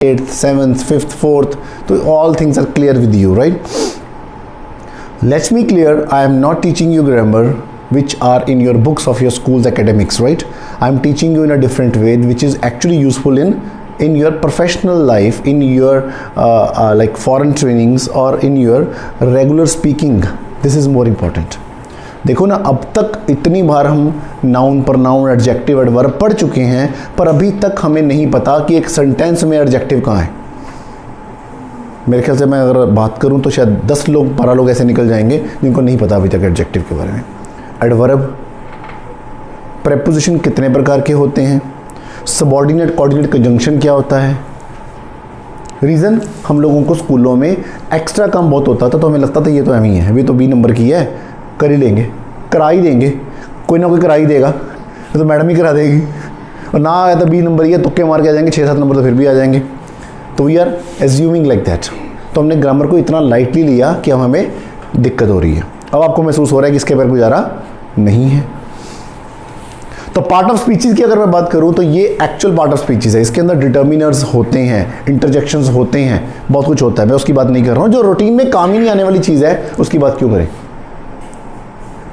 8th, 7th, 5th, 4th, so all things are clear with you, right? Let's be clear, I am not teaching you grammar which are in your books of your school's academics, right? I am teaching you in a different way, which is actually useful in your professional life, in your like foreign trainings or in your regular speaking. This is more important. देखो ना, अब तक इतनी बार हम noun, pronoun, adjective, adverb पढ़ चुके हैं, पर अभी तक हमें नहीं पता कि एक सेंटेंस में एडजेक्टिव कहाँ है। मेरे ख्याल से मैं अगर बात करूं तो शायद 10 लोग 12 लोग ऐसे निकल जाएंगे जिनको नहीं पता अभी तक एडजेक्टिव के बारे में। एडवर्ब, प्रेपोजिशन कितने प्रकार के होते हैं, सबऑर्डिनेट कोऑर्डिनेट कंजंक्शन क्या होता है। रीज़न, हम लोगों को स्कूलों में एक्स्ट्रा काम बहुत होता था, तो हमें लगता था ये तो एम ही है, अभी तो 20 नंबर की है, कर ही लेंगे, करा ही देंगे, कोई ना कोई करा ही देगा, तो मैडम ही करा देगी, और ना आया तो 20 नंबर ही है, तुक्के मार के आ जाएंगे, 6-7 नंबर तो फिर भी आ जाएंगे। तो we are assuming like that. तो हमने ग्रामर को इतना लाइटली लिया कि अब हमें दिक्कत हो रही है। अब आपको महसूस हो रहा है कि इसके पर गुजारा नहीं है। तो पार्ट ऑफ स्पीचेस की अगर मैं बात करूं तो ये एक्चुअल पार्ट ऑफ स्पीचेस है। इसके अंदर डिटर्मिनर्स होते हैं, इंटरजेक्शंस होते हैं, बहुत कुछ होता है, मैं उसकी बात नहीं कर रहा हूं। जो रूटीन में काम ही नहीं आने वाली चीज़ है उसकी बात क्यों करें।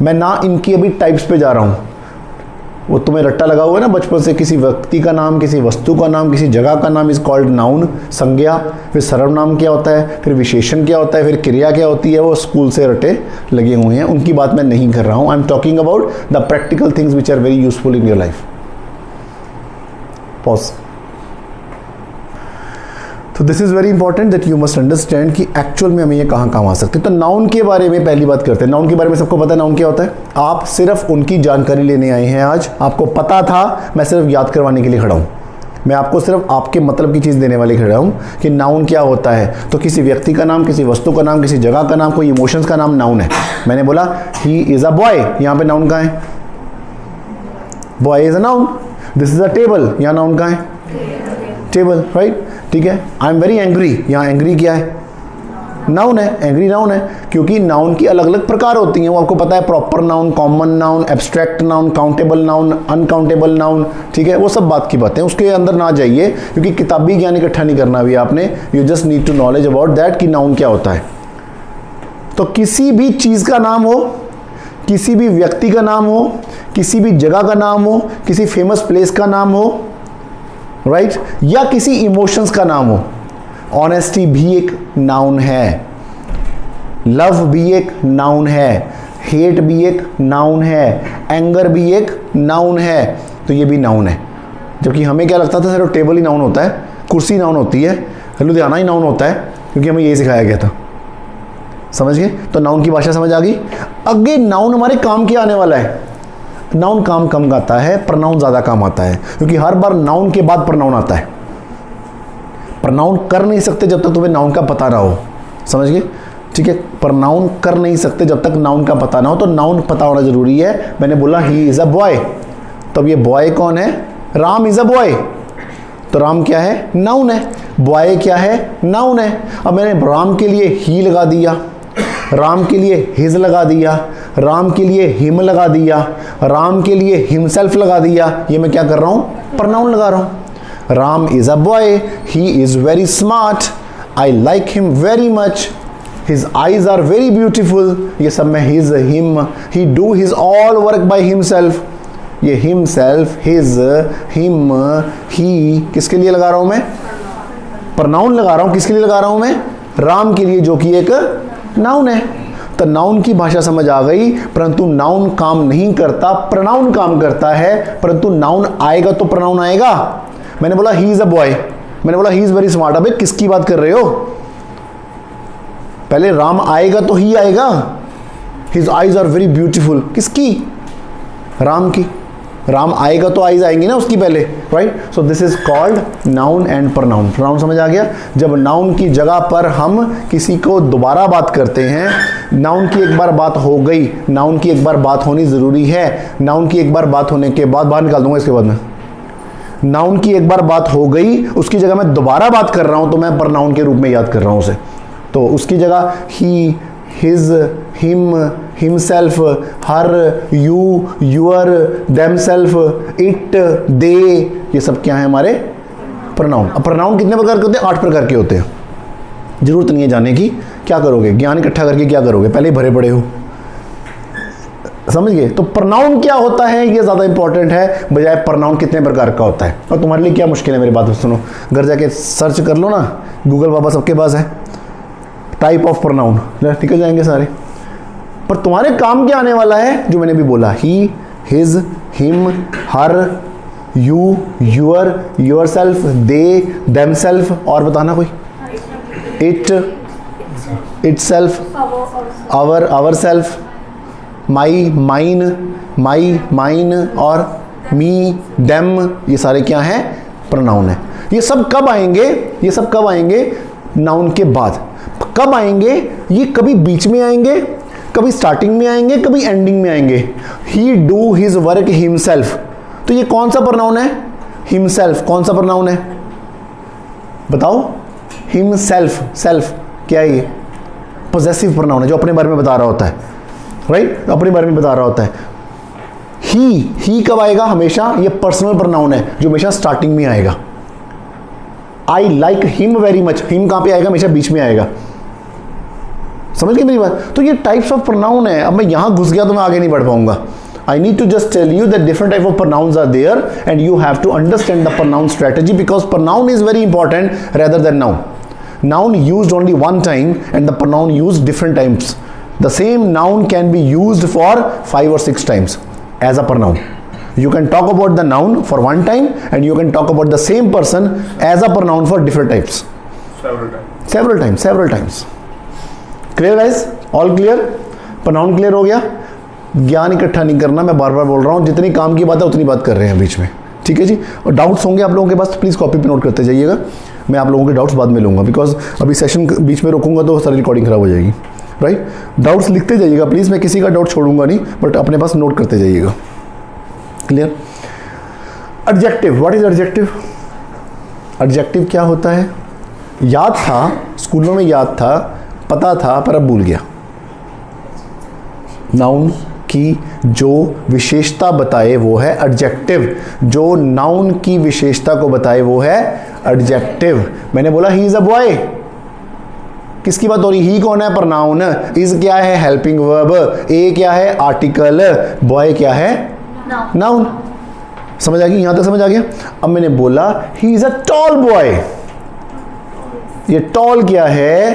मैं ना इनकी अभी टाइप्स पे जा रहा हूँ, वो तुम्हें रट्टा लगा हुआ है ना बचपन से, किसी व्यक्ति का नाम, किसी वस्तु का नाम, किसी जगह का नाम इज कॉल्ड नाउन, संज्ञा। फिर सर्वनाम क्या होता है, फिर विशेषण क्या होता है, फिर क्रिया क्या होती है, वो स्कूल से रटे लगे हुए हैं, उनकी बात मैं नहीं कर रहा हूँ। I am talking about the practical things which are very useful in your life. Pause. तो this is very important that you must understand कि एक्चुअल में हमें ये कहाँ काम आ सकते हैं। तो नाउन के बारे में पहली बात करते हैं। नाउन के बारे में सबको पता है नाउन क्या होता है। आप सिर्फ उनकी जानकारी लेने आए हैं आज, आपको पता था, मैं सिर्फ याद करवाने के लिए खड़ा हूँ। मैं आपको सिर्फ आपके मतलब की चीज़ देने वाले खड़ा हूँ कि नाउन क्या होता है। तो किसी व्यक्ति का नाम, किसी वस्तु का नाम, किसी जगह का नाम, कोई इमोशंस का नाम नाउन है। मैंने बोला ही इज़ अ बॉय, यहाँ पे नाउन कहाँ है, boy is a noun. This is a table, यहाँ नाउन कहाँ है, टेबल, राइट, ठीक है। आई एम वेरी एंग्री, यहाँ एंग्री क्या है, नाउन है, एंग्री नाउन है, क्योंकि नाउन की अलग अलग प्रकार होती हैं, वो आपको पता है। Proper noun, common noun, abstract noun, countable noun, uncountable noun, ठीक है, वो सब बात की बातें, उसके अंदर ना जाइए, क्योंकि किताबी ज्ञान इकट्ठा नहीं करना अभी आपने। You just need to knowledge about that कि नाउन क्या होता है। तो किसी भी चीज़ का नाम हो, किसी भी व्यक्ति का नाम हो, किसी भी जगह का नाम हो, किसी फेमस प्लेस का नाम हो, राइट, या किसी इमोशंस का नाम हो। ऑनेस्टी भी एक नाउन है, लव भी एक नाउन है, हेट भी एक नाउन है, एंगर भी एक नाउन है। तो ये भी नाउन है। जबकि हमें क्या लगता था सिर्फ टेबल ही नाउन होता है, कुर्सी नाउन होती है, लुधियाना ही नाउन होता है, क्योंकि हमें यही सिखाया गया था। समझ गए। तो नाउन की भाषा समझ आ गई। आगे नाउन हमारे काम क्या आने वाला है। नाउन काम कम आता है, प्रनाउन ज़्यादा काम आता है, क्योंकि हर बार नाउन के बाद प्रनाउन आता है। प्रनाउन कर नहीं सकते जब तक तुम्हें नाउन का पता ना हो। समझ गए, ठीक है। प्रनाउन कर नहीं सकते जब तक नाउन का पता ना हो, तो नाउन पता होना जरूरी है। मैंने बोला ही इज़ अ बॉय, तो अब ये बॉय कौन है, राम इज़ अ बॉय, तो राम क्या है, नाउन है। बॉय क्या है, नाउन है। अब मैंने राम के लिए ही लगा दिया, राम के लिए हिज लगा दिया, राम के लिए हिम लगा दिया, राम के लिए हिमसेल्फ लगा दिया। ये मैं क्या कर रहा हूँ, प्रनाउन लगा रहा हूँ। Ram is a boy, he is very smart, I like him very much, his eyes are very beautiful. ये सब मैं his, him, he do his all work by himself. ये हिमसेल्फ, हिज, हिम, ही किसके लिए लगा रहा हूँ मैं, प्रनाउन लगा रहा हूँ। किसके लिए लगा रहा हूँ मैं, राम के लिए, जो कि एक नाउन है। तो नाउन की भाषा समझ आ गई, परंतु नाउन काम नहीं करता, प्रनाउन काम करता है। परंतु नाउन आएगा तो प्रनाउन आएगा। मैंने बोला ही इज अ बॉय, मैंने बोला ही इज वेरी स्मार्ट। अबे किसकी बात कर रहे हो, पहले राम आएगा तो ही आएगा। His eyes are very beautiful, किसकी, राम की। राम आएगा तो आईज आएंगी ना उसकी पहले, right. So this is called noun and pronoun. Pronoun समझ आ गया। जब नाउन की जगह पर हम किसी को दोबारा बात करते हैं, नाउन की एक बार बात हो गई, नाउन की एक बार बात होनी जरूरी है। नाउन की एक बार बात होने के बाद, बाहर निकाल दूंगा इसके बाद में, नाउन की एक बार बात हो गई, उसकी जगह मैं दोबारा बात कर रहा हूं, तो मैं प्रनाउन के रूप में याद कर रहा हूं उसे। तो उसकी जगह he, his, him, himself, her, you, your, themselves, it, they, ये सब क्या है हमारे प्रोनाउन। अब प्रोनाउन कितने प्रकार के होते हैं? 8 प्रकार के होते हैं। जरूरत नहीं है जाने की, क्या करोगे, ज्ञान इकट्ठा करके क्या करोगे, पहले ही भरे पड़े हो, समझ गए। तो प्रोनाउन क्या होता है ये ज़्यादा इंपॉर्टेंट है बजाय प्रोनाउन कितने प्रकार का होता है। और तुम्हारे लिए क्या मुश्किल है, मेरी बात सुनो, घर जाके सर्च कर लो ना, गूगल बाबा सबके पास है, टाइप ऑफ प्रोनाउन, निकल जाएंगे सारे। पर तुम्हारे काम क्या आने वाला है, जो मैंने भी बोला, he, his, him, her, you, your, yourself, they, themselves, और बताना कोई, it, itself, our, ourselves, my, mine, my, mine, और मी, डेम, ये सारे क्या हैं? प्रोनाउन है। ये सब कब आएंगे? ये सब कब आएंगे? नाउन के बाद। कब आएंगे? ये कभी बीच में आएंगे, कभी स्टार्टिंग में आएंगे, कभी एंडिंग में आएंगे। ही डू हिज वर्क हिमसेल्फ, तो ये कौन सा प्रोनाउन है? हिमसेल्फ। कौन सा प्रोनाउन है बताओ? हिमसेल्फ। सेल्फ क्या है? ये पॉजेसिव प्रोनाउन है, जो अपने बारे में बता रहा होता है, राइट? अपने बारे में बता रहा होता है। ही कब आएगा? हमेशा ये पर्सनल प्रोनाउन है, जो हमेशा स्टार्टिंग में आएगा। आई like him very much, him कहां पे आएगा? हमेशा बीच में आएगा। समझ गए मेरी बात? तो ये टाइप्स ऑफ प्रोनाउन है। अब मैं यहां घुस गया तो मैं आगे नहीं बढ़ पाऊंगा। I need to just tell you that different type of pronouns are there and you have to understand the pronoun strategy, because pronoun is very important rather than noun. Noun used only one time and the pronoun used different times. The same noun can be used for 5 or 6 times as a pronoun. You can talk about the noun for one time and you can talk about the same person as a pronoun for different types. Several times. Clear guys? All clear? Pronoun clear हो गया? ज्ञान इकट्ठा नहीं करना, मैं बार बार बोल रहा हूँ, जितनी काम की बात है उतनी बात कर रहे हैं बीच में, ठीक है जी। और डाउट्स होंगे आप लोगों के पास तो प्लीज़ कॉपी पे नोट करते जाइएगा, मैं आप लोगों के डाउट्स बाद में लूँगा, बिकॉज अभी सेशन बीच में रोकूंगा तो सारी रिकॉर्डिंग खराब हो जाएगी, राइट। डाउट्स लिखते जाइएगा प्लीज़, मैं किसी का डाउट छोड़ूंगा नहीं, बट अपने पास नोट करते जाइएगा। Clear? Adjective, what is adjective? Adjective क्या होता है? याद था, स्कूलों में याद था, पता था, पर अब भूल गया। नाउन की जो विशेषता बताए वो है एडजेक्टिव, जो नाउन की विशेषता को बताए वो है एडजेक्टिव। मैंने बोला ही इज अ बॉय, किसकी बात हो रही? ही कौन है? प्रोनाउन। इज क्या है? Helping verb. ए क्या है? आर्टिकल। बॉय क्या है? नाउन। समझ आ गई? यहां तक समझ आ गया? अब मैंने बोला he is a tall boy, ये टॉल क्या है?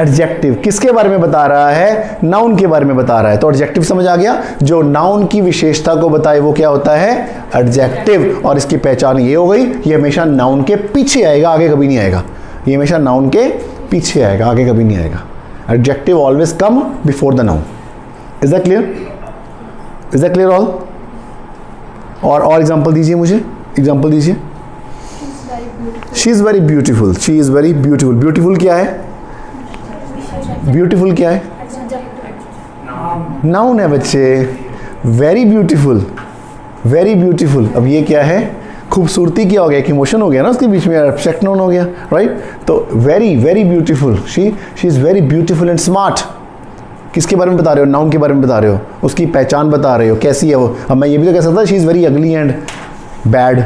एडजेक्टिव। किसके बारे में बता रहा है? नाउन के बारे में बता रहा है, तो एडजेक्टिव समझ आ गया। जो नाउन की विशेषता को बताए वो क्या होता है? एडजेक्टिव। और इसकी पहचान ये हो गई, ये हमेशा नाउन के पीछे आएगा, आगे कभी नहीं आएगा। ये हमेशा नाउन के पीछे आएगा, आगे कभी नहीं आएगा। Adjective always come before the noun. Is that clear? Is that clear all? और एग्जांपल दीजिए, मुझे एग्जांपल दीजिए। She is very beautiful, she is very beautiful. Beautiful क्या है? ब्यूटीफुल क्या है? नाउन है बच्चे। Very beautiful, very beautiful. अब ये क्या है? खूबसूरती क्या हो गया? एक इमोशन हो गया ना उसके बीच में, एब्स्ट्रैक्ट नाउन हो गया, राइट। तो very very beautiful, she is very beautiful and smart. किसके बारे में बता रहे हो? नाउन के बारे में बता रहे हो, उसकी पहचान बता रहे हो, कैसी है वो। अब मैं ये भी तो कह सकता she is very ugly and bad,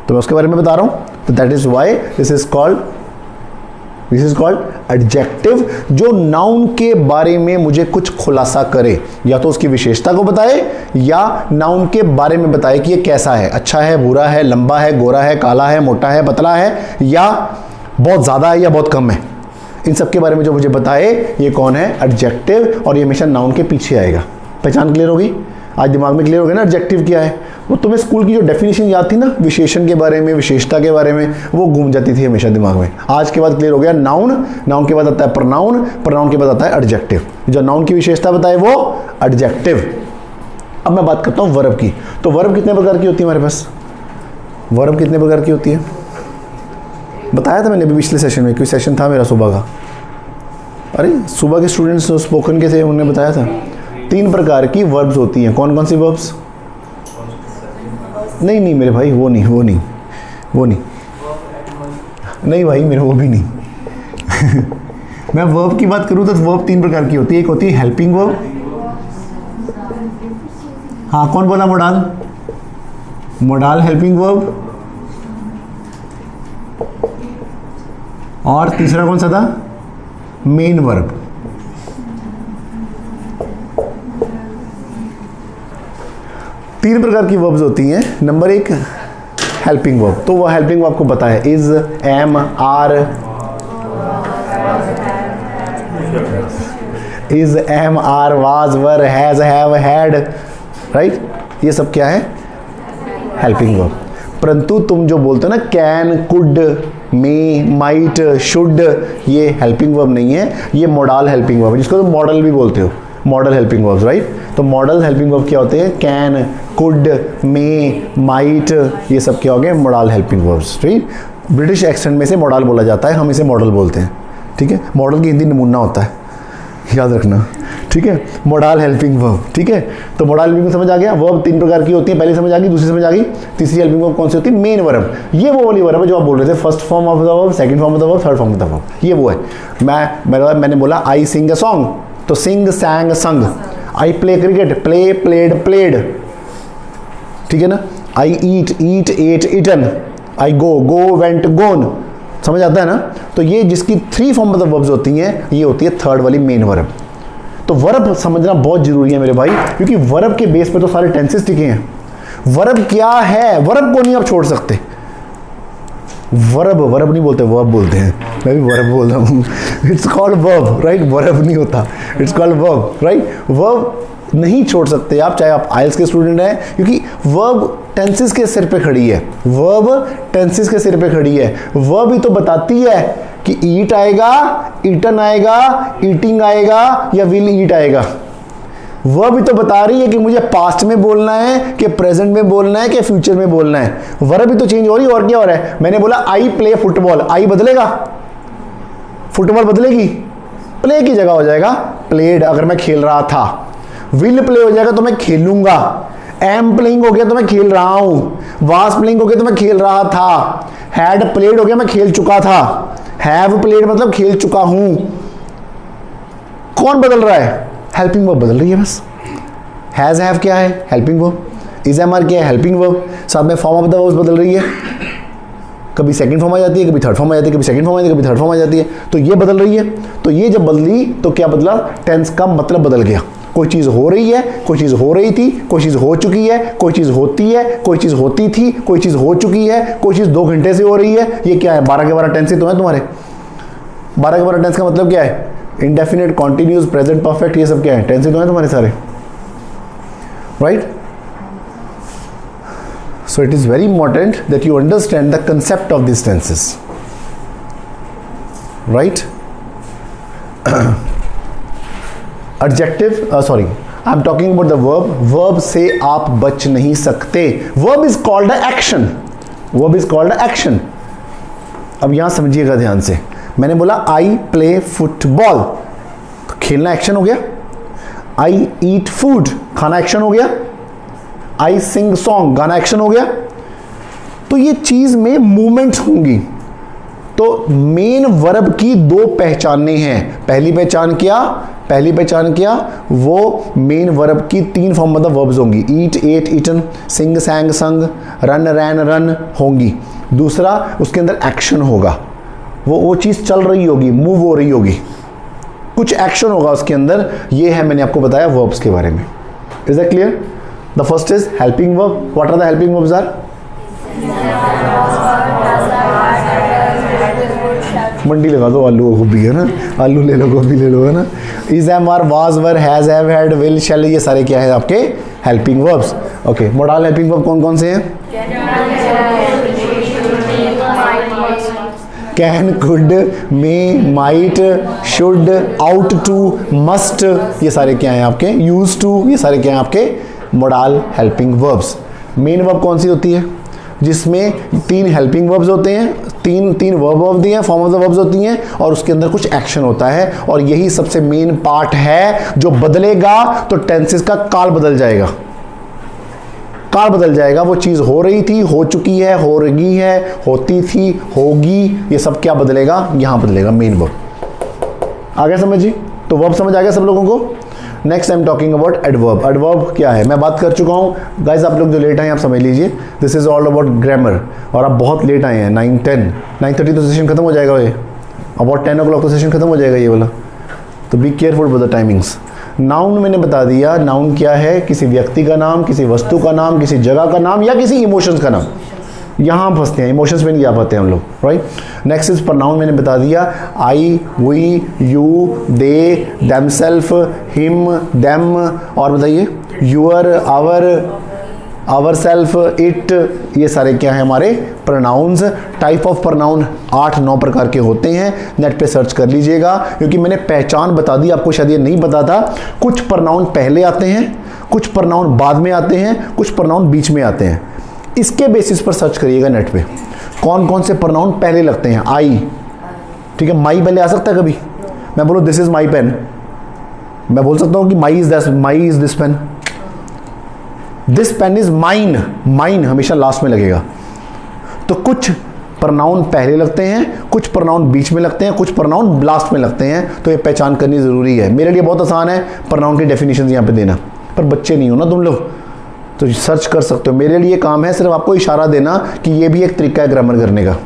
तो मैं उसके बारे में बता रहा हूँ। तो that is why this is called adjective, जो नाउन के बारे में मुझे कुछ खुलासा करे, या तो उसकी विशेषता को बताए या नाउन के बारे में बताए कि ये कैसा है, अच्छा है, बुरा है, लंबा है, गोरा है, काला है, मोटा है, पतला है, या बहुत ज़्यादा है या बहुत कम है। इन सब के बारे में जो मुझे बताए ये कौन है? एडजेक्टिव। और ये हमेशा नाउन के पीछे आएगा। पहचान क्लियर होगी? आज दिमाग में क्लियर हो गया ना एडजेक्टिव क्या है? वो तुम्हें स्कूल की जो डेफिनेशन याद थी ना, विशेषण के बारे में, विशेषता के बारे में, वो घूम जाती थी हमेशा दिमाग में। आज के बाद क्लियर हो गया नाउन, नाउन के बाद आता है प्रोनाउन, प्रोनाउन के बाद आता है एडजेक्टिव। जो नाउन की विशेषता बताए वो एडजेक्टिव। अब मैं बात करता हूँ वर्ब की। तो वर्ब कितने प्रकार की होती है हमारे पास? वर्ब कितने प्रकार की होती है बताया था मैंने अभी पिछले सेशन में, कोई सेशन था मेरा सुबह का। अरे सुबह के स्टूडेंट्स स्पोकन के थे, उन्होंने बताया था 3 प्रकार की वर्ब्स होती हैं। कौन कौन सी वर्ब्स? नहीं मेरे भाई, वो नहीं नहीं भाई मेरे, वो भी नहीं मैं वर्ब की बात करूँ तो वर्ब 3 प्रकार की होती है। एक होती है हेल्पिंग वर्ब। हाँ, कौन बोला? Modal helping verb. और तीसरा कौन सा था? Main verb. तीन प्रकार की वर्ब्स होती हैं। नंबर एक हेल्पिंग वर्ब, तो वो हेल्पिंग वर्ब आपको पता है, is, am, are, is, am, are, was, were, has, have, had, right, ये सब क्या है? Helping verb. परंतु तुम जो बोलते हो ना can, could, may, might, should, ये हेल्पिंग वर्ब नहीं है, ये मॉडल हेल्पिंग वर्ब है, जिसको तुम मॉडल भी बोलते हो, मॉडल हेल्पिंग वर्ब्स, राइट। तो मॉडल हेल्पिंग वर्ब क्या होते हैं? कैन, कुड, मे, माइट, ये सब क्या हो गए? मॉडल हेल्पिंग वर्ब्स, ठीक। ब्रिटिश एक्सेंट में से मॉडल बोला जाता है, हम इसे मॉडल बोलते हैं, ठीक है। मॉडल की हिंदी नमूना होता है, याद रखना, ठीक है। मॉडल हेल्पिंग वर्ब, ठीक है। तो मॉडल हेल्पिंग समझ आ गया। वर्ब तीन प्रकार की होती है, पहली समझ आ गई, दूसरी समझ आ गई, तीसरी हेल्पिंग वर्ब कौन सी होती है? Main verb. ये वो वाली वर्ब है जो आप बोल रहे थे, first form of the verb, second form of the verb, third form of the verb, ये वो है। मैंने बोला आई सिंग अ सॉन्ग, तो सिंग, सैंग, संग। I play cricket, play, played, played, ठीक है ना। आई ईट, ईट, एट, ईटन। आई गो, गो, वेंट, गोन। समझ आता है ना। तो ये जिसकी three form of the verbs होती हैं, ये होती है थर्ड वाली मेन वर्ब। तो वर्ब समझना बहुत जरूरी है मेरे भाई, क्योंकि वर्ब के बेस पे तो सारे टेंसेस टिके हैं। वर्ब क्या है? वर्ब को नहीं आप छोड़ सकते। वर्ब नहीं बोलते, वर्ब बोलते हैं, मैं भी वर्ब बोल रहा हूँ। It's called verb, right, verb नहीं होता, it's called verb, right. Verb नहीं छोड़ सकते आप, चाहे आप आइल्स के स्टूडेंट हैं, क्योंकि वर्ब टेंसेस के सिर पे खड़ी है, वर्ब टेंसेस के सिर पे खड़ी है। वर्ब ही तो बताती है कि ईट आएगा, ईटन आएगा, ईटिंग आएगा या विल ईट आएगा। वर्ब ही तो बता रही है कि मुझे पास्ट में बोलना है कि प्रेजेंट में बोलना है कि फ्यूचर में बोलना है। वर्ब ही तो चेंज हो रही है, और क्या हो रहा है? मैंने बोला आई प्ले फुटबॉल, आई बदलेगा, फुटबॉल बदलेगी, प्ले की जगह हो जाएगा प्लेड, अगर मैं खेल रहा था। विल प्ले हो जाएगा तो मैं खेलूंगा। एम प्लेइंग हो गया तो मैं खेल रहा हूं। वाज प्लेइंग हो गया तो मैं खेल रहा था। हैड प्लेड हो गया मैं खेल चुका था। हैव प्लेड मतलब खेल चुका हूं। कौन बदल रहा है? हेल्पिंग वर्ब बदल रही है बस। हैज, हैव क्या है? Helping verb. Is, am, are क्या है? Helping verb. साथ में फॉर्म ऑफ द वर्ब्स बदल रही है, कभी सेकंड फॉर्म आ जाती है, कभी थर्ड फॉर्म आ जाती है, कभी सेकंड फॉर्म आ जाती है, कभी थर्ड फॉर्म आ जाती है। तो ये बदल रही है। तो ये जब बदली तो क्या बदला? टेंस का मतलब बदल गया। कोई चीज हो रही है, कोई चीज हो रही थी, कोई चीज हो चुकी है, कोई चीज होती है, कोई चीज होती थी, कोई चीज हो चुकी है, कोई चीज 2 घंटे से हो रही है। ये क्या है? 12 के 12 टेंस ही तो है तुम्हारे। 12 के 12 टेंस का मतलब क्या है? इंडेफिनिट, कॉन्टिन्यूस, प्रेजेंट परफेक्ट, ये सब क्या है? टेंस ही तो है तुम्हारे सारे, right. So it is very important that you understand the concept of these tenses, right? Adjective, sorry, I'm talking about the verb. Verb से आप बच नहीं सकते। Verb is called an action. Verb is called an action. अब यहाँ समझिएगा ध्यान से। मैंने बोला I play football, तो खेलना एक्शन हो गया। I eat food, खाना एक्शन हो गया। आई सिंग सॉन्ग, गाना एक्शन हो गया। तो ये चीज में मूवमेंट्स होंगी। तो मेन वर्ब की 2 पहचानें हैं। पहली पहचान क्या? वो मेन वर्ब की 3 फॉर्म ऑफ द वर्ब्स होंगी। ईट, एट, ईटन, सिंग, सैंग, संग, रन, रैन, रन होंगी। दूसरा, उसके अंदर एक्शन होगा, वो चीज चल रही होगी, मूव हो रही होगी, कुछ एक्शन होगा उसके अंदर। ये है मैंने आपको बताया वर्ब्स के बारे में। Is that clear? The first is helping verb. What are the helping verbs are? मंडी लगा दो, आलू गोभी है ना, आलू ले लो, गोभी ले लो, है ना। Is, am, are, was, were, has, have, had, will, shall, ये सारे क्या है आपके helping verbs. Okay, model helping verb कौन कौन से हैं? Can, could, may, might, should, ought to, must, ये सारे क्या हैं आपके? Used to, ये सारे क्या हैं आपके model helping verbs. Main verb कौन सी होती है? जिसमें 3 हेल्पिंग वर्ब्स होते हैं, तीन वर्ब ऑफ दी हैं, फॉर्म ऑफ द वर्ब्स होती हैं, और उसके अंदर कुछ एक्शन होता है। और यही सबसे मेन पार्ट है। जो बदलेगा तो टेंसेस का काल बदल जाएगा। काल बदल जाएगा। वो चीज हो रही थी, हो चुकी है, हो रही है, होती थी, होगी, ये सब क्या बदलेगा? यहां बदलेगा मेन वर्ब। आ गया समझ जी? तो वर्ब समझ आ गया सब लोगों को? Next I am talking about adverb. Adverb क्या है मैं बात कर चुका हूँ। गाइज आप लोग जो लेट आए आप समझ लीजिए, this is all about grammar. और आप बहुत लेट आए हैं, 9:30 तो सेशन खत्म हो जाएगा। ये अबाउट 10 o'clock तो सेशन खत्म हो जाएगा ये वाला, तो be careful with the timings. Noun मैंने बता दिया, नाउन क्या है, किसी व्यक्ति का नाम, किसी वस्तु का नाम, किसी जगह का नाम या किसी इमोशंस का नाम। यहाँ फंसते हैं, इमोशंस में नहीं जा पाते हम लोग, राइट। नेक्स्ट इज प्रोनाउन मैंने बता दिया, I, we, you, they, themselves, him, them, और बताइए यूअर, आवर सेल्फ, इट, ये सारे क्या है हमारे प्रोनाउंस। टाइप ऑफ प्रोनाउन 8-9 प्रकार के होते हैं, नेट पे सर्च कर लीजिएगा, क्योंकि मैंने पहचान बता दी आपको, शायद ये नहीं पता था। कुछ प्रोनाउन पहले आते हैं, कुछ प्रोनाउन बाद में आते हैं, कुछ प्रोनाउन बीच में आते हैं। इसके बेसिस पर सर्च करिएगा नेट पे कौन कौन से प्रोनाउन पहले लगते हैं। आई, ठीक है, माई पहले आ सकता है कभी। मैं बोलूँ दिस इज माई पेन, मैं बोल सकता हूँ कि my is this pen, this pen is mine, mine हमेशा लास्ट में लगेगा। तो कुछ प्रोनाउन पहले लगते हैं, कुछ प्रोनाउन बीच में लगते हैं, कुछ प्रोनाउन लास्ट में लगते हैं, तो ये पहचान करनी ज़रूरी है। मेरे लिए बहुत आसान है प्रोनाउन की डेफिनेशन यहाँ पे देना, पर बच्चे नहीं हो ना तुम लोग, तो सर्च कर सकते हो। मेरे लिए काम है सिर्फ आपको इशारा देना कि ये भी एक तरीका है ग्रामर करने का,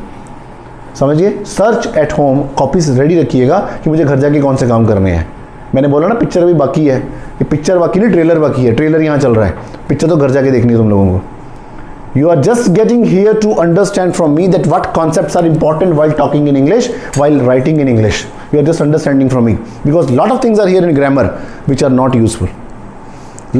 समझिए। Search at home, copies ready रखिएगा कि मुझे घर जाके कौन से काम करने हैं। मैंने बोला ना पिक्चर अभी बाकी है, ये पिक्चर बाकी नहीं, ट्रेलर बाकी है। ट्रेलर यहाँ चल रहा है, पिक्चर तो घर जाके देखनी है तुम लोगों को। You are just getting here to understand from me that what concepts are important while talking in English, while writing in English. You are just understanding from me because lot of things are here in grammar which are not useful.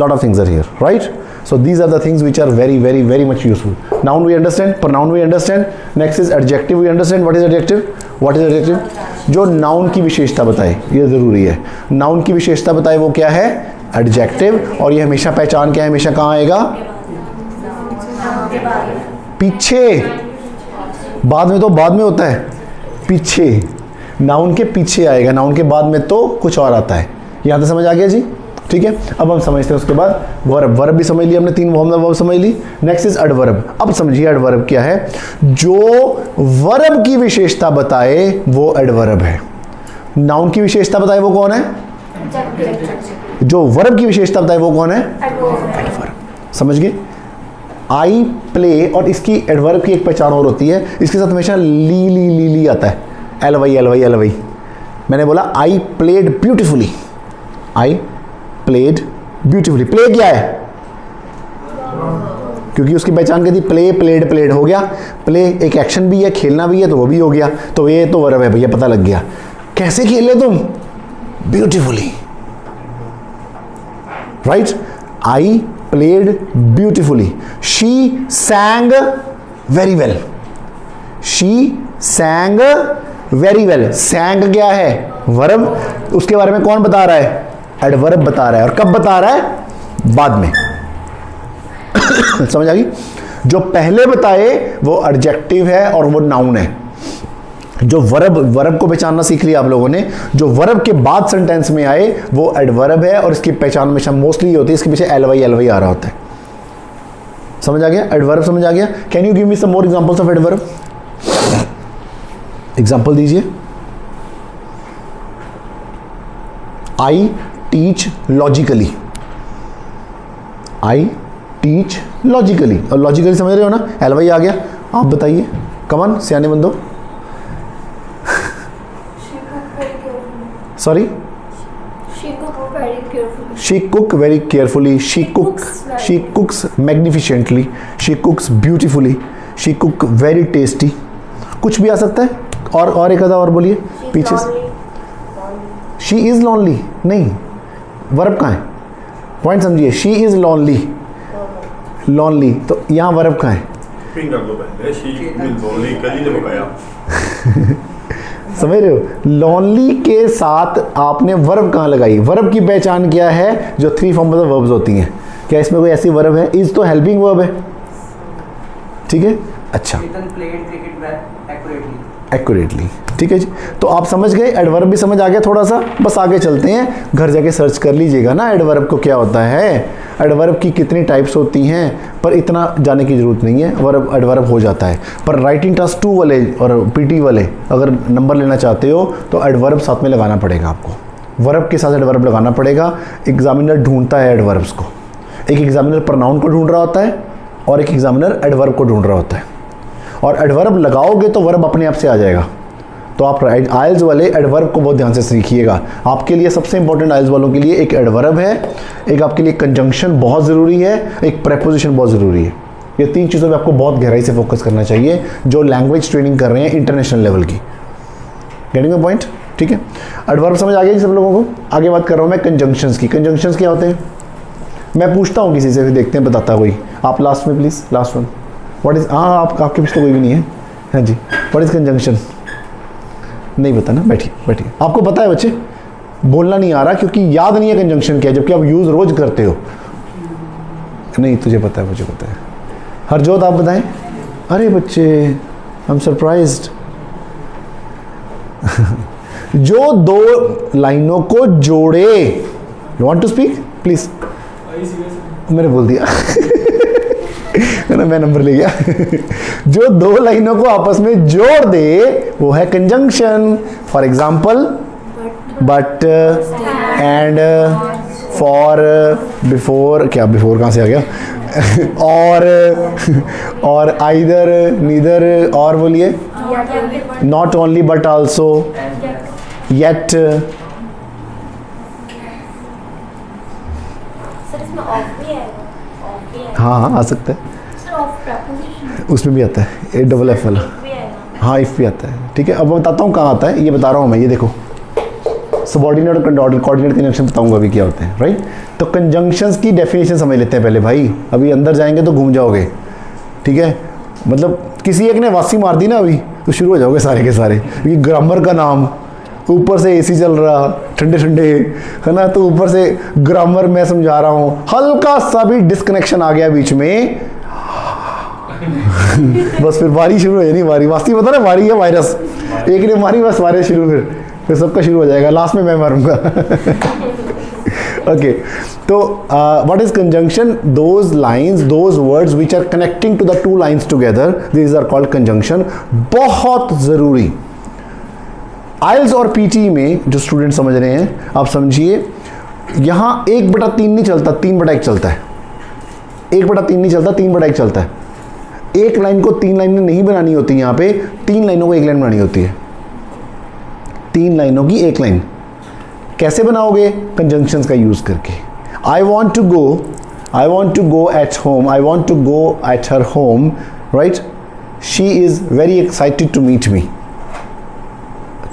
Lot of things are here, right? So these are the things which are very, very, very much useful. Noun we understand, pronoun we understand. Next is adjective we understand. What is adjective? What is adjective? जो noun की विशेषता बताए, ये ज़रूरी है। Noun की विशेषता बताए वो क्या है? एडजेक्टिव। और ये हमेशा पहचान क्या है, हमेशा कहाँ आएगा? पीछे। बाद में तो बाद में होता है, पीछे, नाउन के पीछे आएगा, नाउन के बाद में तो कुछ और आता है। यहाँ तक समझ आ गया जी? ठीक है, अब हम समझते हैं उसके बाद वर्ब। वर्ब भी समझ लिया हमने, 3 वर्ब समझ ली। Next is adverb. अब समझिए एडवर्ब क्या है। जो वर्ब की विशेषता बताए वो एडवर्ब है। नाउन की विशेषता बताए वो कौन है? जो वर्ब की विशेषता बताए वो कौन है? एडवर्ब। समझ गए? आई प्ले, और इसकी एडवर्ब की एक पहचान और होती है, इसके साथ हमेशा ली आता है, एल वाई। मैंने बोला I played beautifully, I played beautifully. Play क्या है? क्योंकि उसकी पहचान क्या थी? प्ले, प्लेड हो गया। प्ले एक एक्शन भी है, खेलना भी है, तो वो भी हो गया। तो ये तो वर्ब है भैया, पता लग गया। कैसे खेले तुम? Beautifully, right. I played beautifully. She सैंग very well, she सैंग very well. सैंग क्या है? वर्ब। उसके बारे में कौन बता रहा है? एडवर्ब बता रहा है। और कब बता रहा है? बाद में। समझ आ गई? जो पहले बताए वो एडजेक्टिव है और वो नाउन है। जो वर्ब को पहचानना सीख लिया आप लोगों ने, जो वर्ब के बाद सेंटेंस में आए वो एडवर्ब है, और इसकी पहचान हमेशा मोस्टली होती है, इसके पीछे एल वाई आ रहा होता है। समझ आ गया? एडवर्ब समझ आ गया? Can you give me some more examples of adverb? Example दीजिए। I teach logically, I teach logically. और लॉजिकली समझ रहे हो ना? एल वाई आ गया। आप बताइए, कमन सियाने बंदो। Sorry, she cook very carefully, she cooks magnificently, she cooks beautifully, she cook very tasty। कुछ भी आ सकता है। और एक आधा और बोलिए पीछे से। she is lonely, नहीं, वर्ब कहाँ है? पॉइंट समझिए। she is lonely, तो यहाँ वर्ब कहाँ है? समझ रहे हो? लॉनली के साथ आपने वर्ब कहाँ लगाई? वर्ब की पहचान क्या है? जो 3 फॉर्म ऑफ वर्ब्स होती हैं। क्या इसमें कोई ऐसी वर्ब है? इज तो हेल्पिंग वर्ब है, ठीक है। अच्छा, एक्यूरेटली, ठीक है जी। तो आप समझ गए, एडवर्ब भी समझ आ गया थोड़ा सा। बस आगे चलते हैं, घर जाके सर्च कर लीजिएगा ना एडवर्ब को क्या होता है, एडवर्ब की कितनी टाइप्स होती हैं, पर इतना जाने की ज़रूरत नहीं है। वर्ब एडवर्ब हो जाता है, पर राइटिंग टास्क 2 वाले और पीटी वाले अगर नंबर लेना चाहते हो तो एडवर्ब साथ में लगाना पड़ेगा आपको। वर्ब के साथ एडवर्ब लगाना पड़ेगा। एग्जामिनर ढूंढता है एडवर्ब्स को। एक एग्जामिनर प्रोनाउन को ढूंढ रहा होता है और एक एग्जामिनर एडवर्ब को ढूंढ रहा होता है। और एडवर्ब लगाओगे तो वर्ब अपने आप से आ जाएगा। तो आप आइल्स वाले एडवर्ब को बहुत ध्यान से सीखिएगा। आपके लिए सबसे इंपॉर्टेंट आइल्स वालों के लिए एक एडवर्ब है, एक आपके लिए कंजंक्शन बहुत ज़रूरी है, एक प्रेपोजिशन बहुत ज़रूरी है। ये 3 चीज़ों पे आपको बहुत गहराई से फोकस करना चाहिए जो लैंग्वेज ट्रेनिंग कर रहे हैं इंटरनेशनल लेवल की। Getting a point? ठीक है, एडवर्ब समझ आ गया सब लोगों को। आगे बात कर रहा हूँ मैं कंजंक्शंस की। कंजंक्शंस क्या होते हैं? मैं पूछता हूँ किसी से, फिर देखते हैं बताता कोई। आप लास्ट में please, last one. What is, हाँ आपके पीछे तो कोई भी नहीं है। हाँ जी, व्हाट इज़ कंजंक्शन? नहीं पता ना, बैठिए बैठिए। आपको पता है बच्चे, बोलना नहीं आ रहा क्योंकि याद नहीं है कंजंक्शन क्या है, जबकि आप यूज़ रोज करते हो। नहीं तुझे पता है, मुझे पता है। हरजोत आप बताएं। अरे बच्चे, आई एम सरप्राइज्ड। जो 2 लाइनों को जोड़े। You want to speak please? मैंने बोल दिया ना, मैं नंबर ले गया। जो 2 लाइनों को आपस में जोड़ दे वो है conjunction. For example but, and, for, before. क्या बिफोर कहाँ से आ गया? और आइदर, नीदर, और बोलिए not only but also, yet. हाँ आ सकता है, उसमें भी आता है ए डबल एफ वाला। हाँ इफ भी आता है। ठीक है, अब मैं बताता हूँ कहाँ आता है, ये बता रहा हूँ मैं। ये देखो, सबऑर्डिनेट और कोऑर्डिनेट कंजंक्शन बताऊंगा अभी क्या होते हैं, राइट। तो कंजंक्शंस की डेफिनेशन समझ लेते हैं पहले भाई, अभी अंदर जाएंगे तो घूम जाओगे। ठीक है, मतलब किसी एक ने वासी मार दी ना अभी तो शुरू हो जाओगे सारे के सारे, क्योंकि ग्रामर का नाम, ऊपर से एसी चल रहा, ठंडे ठंडे है ना, तो ऊपर से ग्रामर मैं समझा रहा हूँ, हल्का सा भी डिस्कनेक्शन आ गया बीच में बस फिर वारी शुरू हो जानी। वारी वास्ती पता ना, वारी है वायरस, एक ने मारी बस वायरस शुरू, फिर सबका शुरू हो जाएगा, लास्ट में मैं मारूंगा। ओके, तो what is conjunction? Those lines, those words which are connecting to the 2 lines together, this are called conjunction. बहुत जरूरी। आइल्स और पीटी में जो स्टूडेंट समझ रहे हैं, आप समझिए, यहां 1/3 नहीं चलता, 3/1 चलता है। 1/3 नहीं चलता, 3/1 चलता है। एक लाइन को 3 लाइन में नहीं बनानी होती, यहां पे 3 लाइनों को 1 लाइन बनानी होती है। 3 लाइनों की 1 लाइन कैसे बनाओगे? कंजंक्शंस का यूज करके। I want to go at home, I want to go at her home, right. She is very excited to meet me.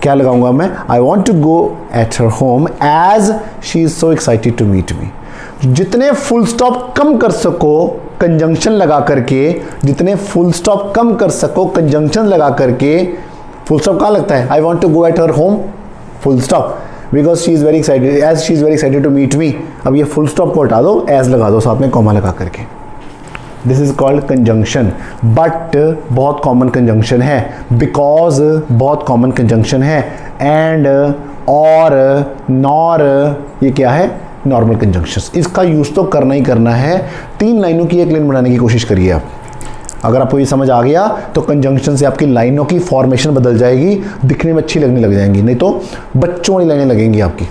क्या लगाऊंगा मैं? I want to go at her home as she is so excited to meet me. जितने full stop कम कर सको conjunction लगा करके, जितने full stop कम कर सको कंजंक्शन लगा करके। फुल स्टॉप कहाँ लगता है? I want to go at her home, full stop, because she is very excited, as she is very excited to meet me. अब ये फुल स्टॉप को हटा दो, एज लगा दो साथ में कॉमा लगा करके। This is called conjunction. But बहुत कॉमन कंजंक्शन है, बिकॉज बहुत कॉमन कंजंक्शन है, एंड, और, नॉर, ये क्या है? Normal conjunctions. इसका यूज तो करना ही करना है। 3 लाइनों की 1 लाइन बनाने की कोशिश करिए आप। अगर आपको ये समझ आ गया तो कंजंक्शन से आपकी लाइनों की फॉर्मेशन बदल जाएगी, दिखने में अच्छी लगने लग जाएंगी, नहीं तो बच्चों वाली लाइनें लगेंगी आपकी।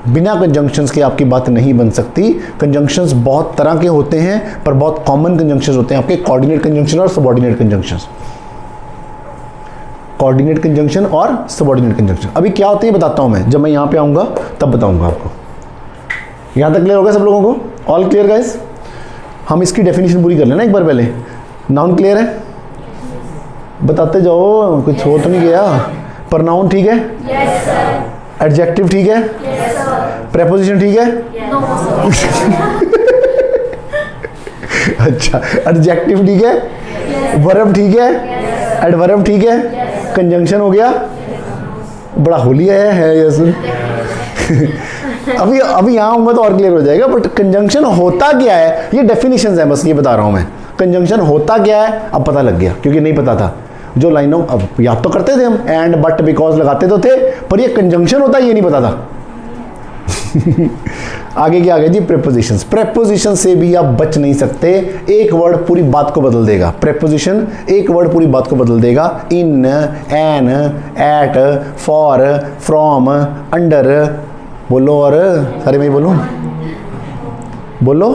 बिना कंजंक्शंस के आपकी बात नहीं बन सकती। कंजंक्शंस बहुत तरह के होते हैं, पर बहुत कॉमन कंजंक्शंस होते हैं आपके, कोऑर्डिनेट कंजंक्शन और सबऑर्डिनेट कंजंक्शंस। कोऑर्डिनेट कंजंक्शन और सबऑर्डिनेट कंजंक्शन अभी क्या होते हैं बताता हूं मैं, जब मैं यहां पे आऊंगा तब बताऊंगा आपको। यहां तक क्लियर हो गया सब लोगों को? All clear guys? हम इसकी डेफिनेशन पूरी कर लेना एक बार पहले। नाउन क्लियर है? बताते जाओ, कुछ हो तो नहीं गया। प्रनाउन ठीक है? Yes sir. एडजेक्टिव ठीक है? Yes sir. प्रेपोजिशन ठीक है? No sir. अच्छा, एडजेक्टिव ठीक है? वर्ब ठीक है? एडवर्ब ठीक है? कंजंक्शन हो गया? बड़ा होलिया है ये सुन। अभी यहाँ आऊंगा तो और क्लियर हो जाएगा। बट कंजंक्शन होता क्या है, ये डेफिनेशंस है, बस ये बता रहा हूं मैं। कंजंक्शन होता क्या है अब पता लग गया, क्योंकि नहीं पता था। जो लाइनों, अब याद तो करते थे हम, एंड, बट, बिकॉज लगाते तो थे, पर ये कंजंक्शन होता है ये नहीं पता था। आगे क्या आ गया जी? प्रेपोजिशंस। प्रेपोजिशन से भी आप बच नहीं सकते। एक वर्ड पूरी बात को बदल देगा। प्रेपोजिशन एक वर्ड पूरी बात को बदल देगा। In, an, at, for, from, under. बोलो, और सारे में बोलो, बोलो।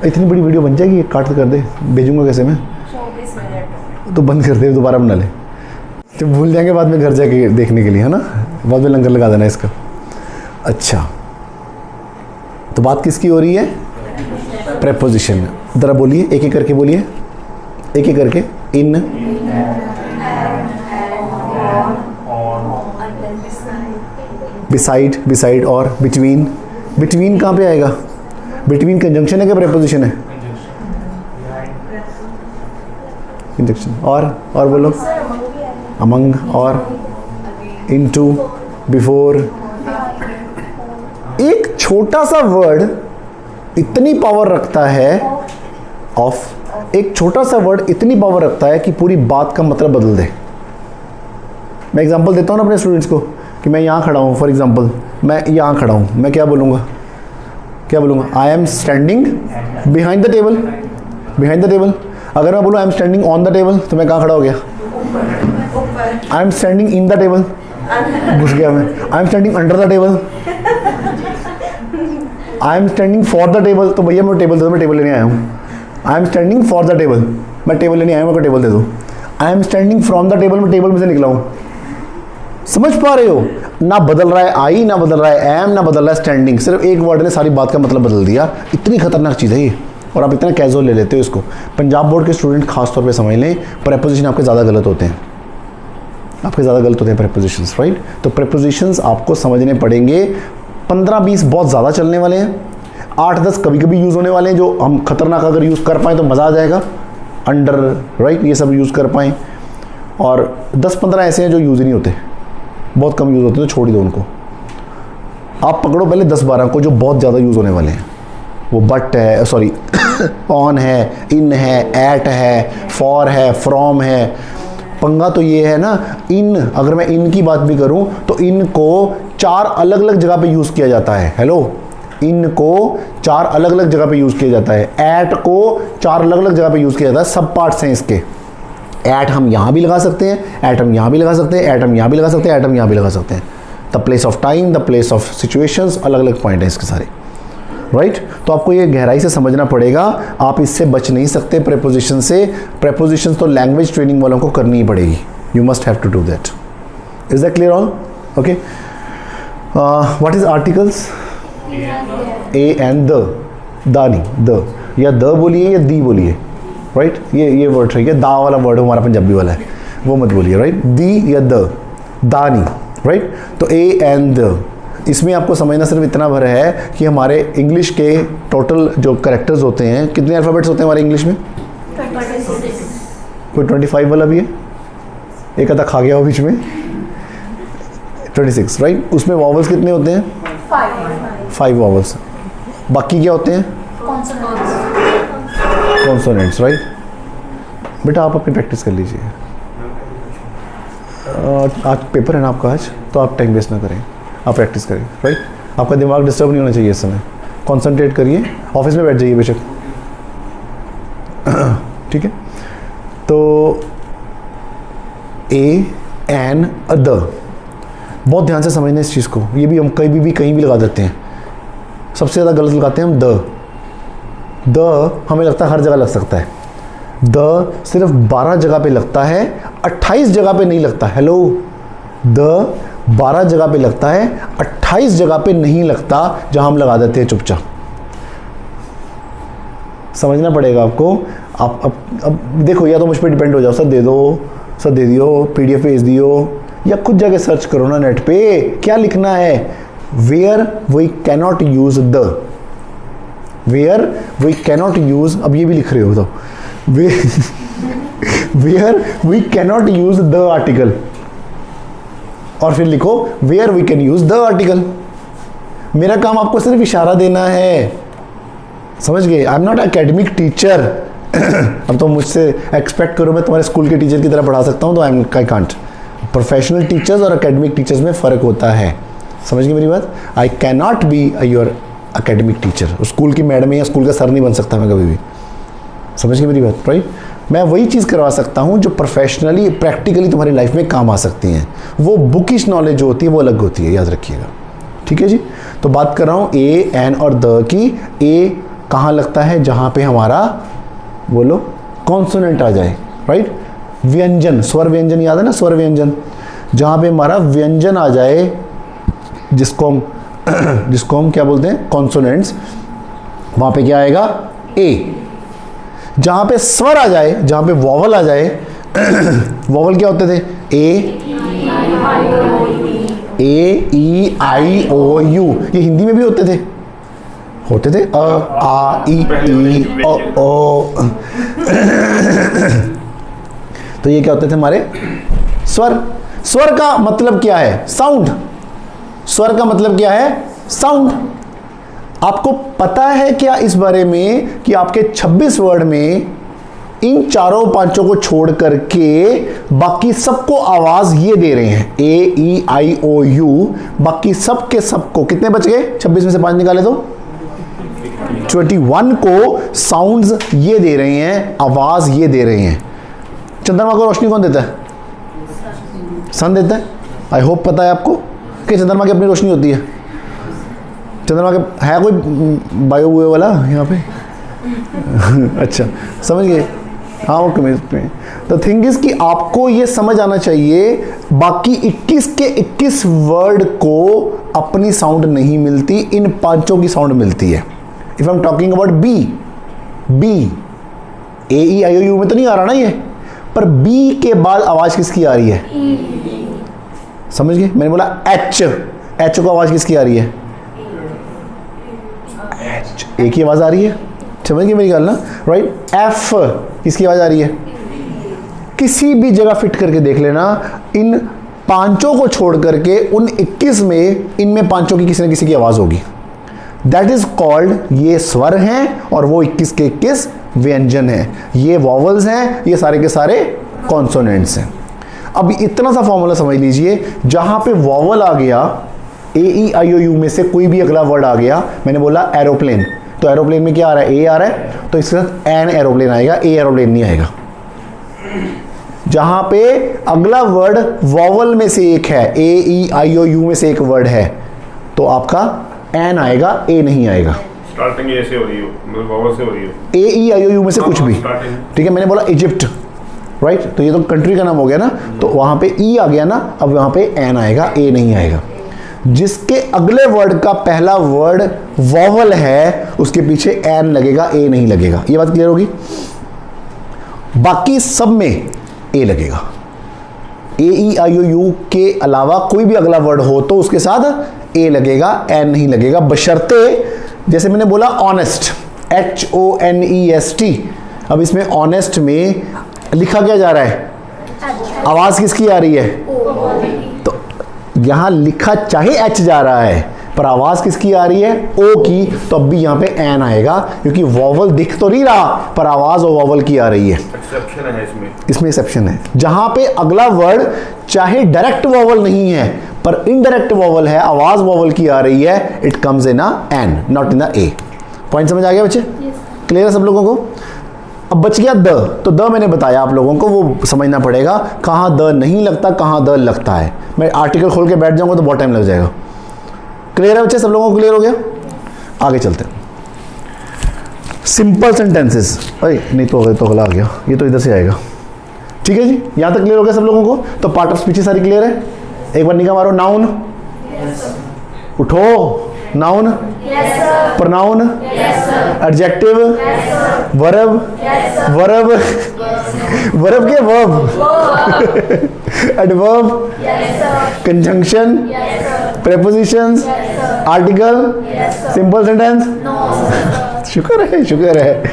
इतनी बड़ी वीडियो बन जाएगी, काट कर दे, भेजूंगा कैसे मैं? 24 मिनट तो बंद कर दे, दोबारा बना ले। तो भूल जाएंगे बाद में घर जाके देखने के लिए, है ना, बाद में लंगर लगा देना इसका। अच्छा, तो बात किसकी हो रही है? प्रेपोजिशन। ज़रा बोलिए, एक एक करके बोलिए, एक एक करके। इन, बिसाइड, बिसाइड और बिटवीन। बिटवीन कहाँ पे आएगा? बिटवीन कंजंक्शन है क्या प्रेपोजिशन है? कंजंक्शन। और बोलो। अमंग और इनटू, बिफोर। एक छोटा सा वर्ड इतनी पावर रखता है ऑफ, एक छोटा सा वर्ड इतनी पावर रखता है कि पूरी बात का मतलब बदल दे। मैं एग्जांपल देता हूँ ना अपने स्टूडेंट्स को कि मैं यहाँ खड़ा हूँ, फॉर एग्जांपल मैं यहाँ खड़ा हूँ, मैं क्या बोलूँगा? क्या बोलूँगा? I am standing behind the table. Behind the table. अगर मैं बोलूँ I am standing on the table, तो मैं कहाँ खड़ा हो गया? I am standing in the table, घुस गया मैं। I am standing under the table. I am standing for the table, तो भैया मैं टेबल दे दो, मैं टेबल लेने आया हूँ। I am standing for the table, मैं टेबल लेने आया हूँ, मेरे को टेबल दे दो। I am standing from the table, मैं टेबल में से निकला हूँ। समझ पा रहे हो? ना बदल रहा है आई, ना बदल रहा है एम, ना बदल रहा है स्टैंडिंग। सिर्फ एक वर्ड ने सारी बात का मतलब बदल दिया। इतनी खतरनाक चीज़ है ये, और आप इतना कैजुअल ले लेते हो इसको। पंजाब बोर्ड के स्टूडेंट खास तौर पे समझ लें, प्रेपोजिशन आपके ज़्यादा गलत होते हैं, आपके ज़्यादा गलत होते हैं प्रेपोजिशंस, राइट? तो प्रेपोजिशंस आपको समझने पड़ेंगे। 15-20 बहुत ज़्यादा चलने वाले हैं, 8-10 कभी कभी यूज़ होने वाले हैं, जो हम खतरनाक अगर यूज़ कर पाएँ तो मज़ा आ जाएगा। अंडर, राइट, ये सब यूज़ कर पाएँ। और 10-15 ऐसे हैं जो यूज़ ही नहीं होते, बहुत कम यूज़ होते हैं, तो छोड़ ही दो उनको। आप पकड़ो पहले 10-12 को जो बहुत ज़्यादा यूज़ होने वाले हैं। वो बट है, सॉरी ऑन है, इन है, एट है, फॉर है, फ्रॉम है। पंगा तो ये है ना, इन, अगर मैं इन की बात भी करूं तो इन को 4 अलग अलग जगह पे यूज़ किया जाता है। हेलो, इन को 4 अलग अलग जगह पे यूज़ किया जाता है। एट को 4 अलग अलग जगह पे यूज़ किया जाता है। सब पार्ट्स हैं इसके। एट हम यहाँ भी लगा सकते हैं, एट हम यहाँ भी लगा सकते हैं, एट हम यहाँ भी लगा सकते हैं, एट हम यहाँ भी लगा सकते हैं। The place of time, the place of situations, अलग अलग पॉइंट हैं इसके सारे, राइट? तो आपको ये गहराई से समझना पड़ेगा, आप इससे बच नहीं सकते प्रेपोजिशन से। प्रेपोजिशन तो लैंग्वेज ट्रेनिंग वालों को करनी ही पड़ेगी। You must have to do that. Is that clear all? Okay. What is articles? A and the, दा नहीं, द, या द बोलिए या दी बोलिए, राइट? ये वर्ड है, दा वाला वर्ड हमारा पंजाबी वाला है, वो मत बोलिए, राइट? दी या द, दा नहीं, राइट? तो ए एंड द, इसमें आपको समझना सिर्फ इतना भर है कि हमारे इंग्लिश के टोटल जो कैरेक्टर्स होते हैं, कितने अल्फ़ाबेट्स होते हैं हमारे इंग्लिश में? 26। कोई 25 वाला भी है, एक आधा खा गया हो बीच में। 26, राइट? उसमें वॉवल्स कितने होते हैं? 5 वॉवल्स। बाकी क्या होते हैं? Consonants, right? बेटा आप अपनी प्रैक्टिस कर लीजिए। आज पेपर है ना आपका आज, तो आप टाइम वेस्ट ना करें, आप प्रैक्टिस करें, राइट? आपका दिमाग डिस्टर्ब नहीं होना चाहिए इस समय। कॉन्सेंट्रेट करिए, ऑफिस में बैठ जाइए बेशक, ठीक है? तो ए एन द, बहुत ध्यान से समझना इस चीज़ को। ये भी हम कहीं भी लगा देते हैं, सबसे ज़्यादा गलत लगाते हैं हम द। द हमें लगता है हर जगह लग सकता है, द सिर्फ 12 जगह पे लगता है, 28 जगह पे नहीं लगता। हेलो, द 12 जगह पे लगता है, 28 जगह पे नहीं लगता, जहां हम लगा देते हैं चुपचाप। समझना पड़ेगा आपको। आप अब देखो, या तो मुझ पर डिपेंड हो जाओ, सर दे दो, सर दे दियो, PDF भेज दियो, या खुद जाके सर्च करो ना नेट पे क्या लिखना है। Where we cannot use the, where we cannot use, अब ये भी लिख रहे हो तो where we cannot use the article, और फिर लिखो where we can use the article. मेरा काम आपको सिर्फ इशारा देना है, समझ गए? I am not academic teacher. अब तो मुझसे एक्सपेक्ट करो मैं तुम्हारे स्कूल के टीचर की तरह पढ़ा सकता हूँ, तो आई कांट। प्रोफेशनल टीचर्स और एकेडमिक टीचर्स में फ़र्क होता है, समझ गए मेरी बात? I can not be your academic teacher. School की मैडम या स्कूल का सर नहीं बन सकता मैं कभी भी, समझ गए मेरी बात, राइट? मैं वही चीज़ करवा सकता हूँ जो प्रोफेशनली प्रैक्टिकली तुम्हारी लाइफ में काम आ सकती हैं। वो बुकिश नॉलेज जो होती है वो अलग होती है, याद रखिएगा, ठीक है जी? तो बात कर रहा हूँ ए एन और द की। ए कहाँ लगता है? जहाँ पे हमारा, बोलो, कॉन्सोनेंट आ जाए, राइट? व्यंजन, स्वर व्यंजन याद है ना, स्वर व्यंजन, जहां पे हमारा व्यंजन आ जाए, जिसको हम क्या बोलते हैं, कॉन्सोनेंट्स, वहां पे क्या आएगा, ए। जहां पे स्वर आ जाए, जहां पे वॉवल आ जाए, वॉवल क्या होते थे, ए ई आई ओ यू, ये हिंदी में भी होते थे अ आ ई ओ। तो ये क्या होते थे हमारे स्वर। स्वर का मतलब क्या है, साउंड। स्वर का मतलब क्या है, साउंड। आपको पता है क्या इस बारे में कि आपके 26 वर्ड में इन चारों पांचों को छोड़ करके बाकी सबको आवाज ये दे रहे हैं, ए ई आई ओ यू, बाकी सबके सबको कितने बच गए, 26 में से 5 निकाले तो 21 को साउंड्स ये दे रहे हैं, आवाज ये दे रहे हैं। चंद्रमा को रोशनी कौन देता है, सन देता है। आई होप पता है आपको कि चंद्रमा की अपनी रोशनी होती है। चंद्रमा के है कोई बायो हुए वाला यहाँ पे अच्छा समझ गए, हाँ ओके में। तो थिंग इज कि आपको ये समझ आना चाहिए, बाकी 21 के 21 वर्ड को अपनी साउंड नहीं मिलती, इन पांचों की साउंड मिलती है। If I am talking about B, A E I O U में तो नहीं आ रहा ना ये, पर बी के बाद आवाज किसकी आ रही है, समझ गए। मैंने बोला एच को आवाज किसकी आ रही है, एच, एक ही आवाज आ रही है, समझ गए मेरी गल ना, राइट। एफ किसकी आवाज आ रही है, किसी भी जगह फिट करके देख लेना, इन पांचों को छोड़ करके उन 21 में इनमें पांचों की किसी न किसी की आवाज होगी। दैट इज कॉल्ड, ये स्वर हैं और वो 21 के 21 व्यंजन हैं, ये वॉवल्स हैं, ये सारे के सारे कॉन्सोनेंट्स हैं। अब इतना सा फॉर्मूला समझ लीजिए, जहां पे वॉवल आ गया, ए ई आई ओ यू में से कोई भी अगला वर्ड आ गया, मैंने बोला एरोप्लेन, तो एरोप्लेन में क्या आ रहा है, ए आ रहा है, तो इसके साथ एन एरोप्लेन आएगा, ए एरोप्लेन नहीं आएगा। जहां पे अगला वर्ड वॉवल में से एक है, ए ई आई ओ यू में से एक वर्ड है, तो आपका एन आएगा, ए नहीं आएगा। स्टार्टिंग ऐसे हो रही हो, मतलब वॉवल से हो रही हो, ए ई आई ओ यू में से कुछ भी, ठीक है। मैंने बोला इजिप्ट, राइट, तो ये तो कंट्री का नाम हो गया ना, तो वहां पे ई आ गया ना, अब वहां पे एन आएगा, ए नहीं आएगा। जिसके अगले वर्ड का पहला वर्ड वॉवल है, उसके पीछे एन लगेगा, ए नहीं लगेगा। ये बात क्लियर होगी। बाकी सब में ए लगेगा। ए ई आई ओ यू के अलावा कोई भी अगला वर्ड हो तो उसके साथ ए लगेगा, एन नहीं लगेगा, बशर्ते जैसे मैंने बोला ऑनेस्ट, HONEST। अब इसमें ऑनेस्ट में लिखा क्या जा रहा है, आवाज किसकी आ रही है, तो यहां लिखा चाहे एच जा रहा है पर आवाज किसकी आ रही है, ओ की, तो अब भी यहां पे एन आएगा, क्योंकि वॉवल दिख तो नहीं रहा पर आवाज और वॉवल की आ रही है। एक्सेप्शन है इसमें एक्सेप्शन है, जहां पे अगला वर्ड चाहे डायरेक्ट वॉवल नहीं है पर इनडायरेक्ट वॉवल है, आवाज वॉवल की आ रही है, it comes in a an, not in a a. Point समझ आ गया बच्चे, क्लियर है सब लोगों को। अब बच गया द, तो द मैंने बताया आप लोगों को, वो समझना पड़ेगा कहां द नहीं लगता, कहां द लगता है। मैं आर्टिकल खोल के बैठ जाऊंगा तो बहुत टाइम लग जाएगा। क्लियर है बच्चे, सब लोगों को क्लियर हो गया। आगे चलते हैं। सिंपल सेंटेंसेस, अरे नहीं तो अगला आ गया, ये तो इधर से आएगा, ठीक है जी। यहां तक क्लियर हो गया सब लोगों को। तो पार्ट ऑफ स्पीच सारी क्लियर है। एक बार निगाह मारो, नाउन, उठो, noun, pronoun, adjective, verb, verb, verb के verb, adverb, conjunction, prepositions, article, simple sentence. शुक्र है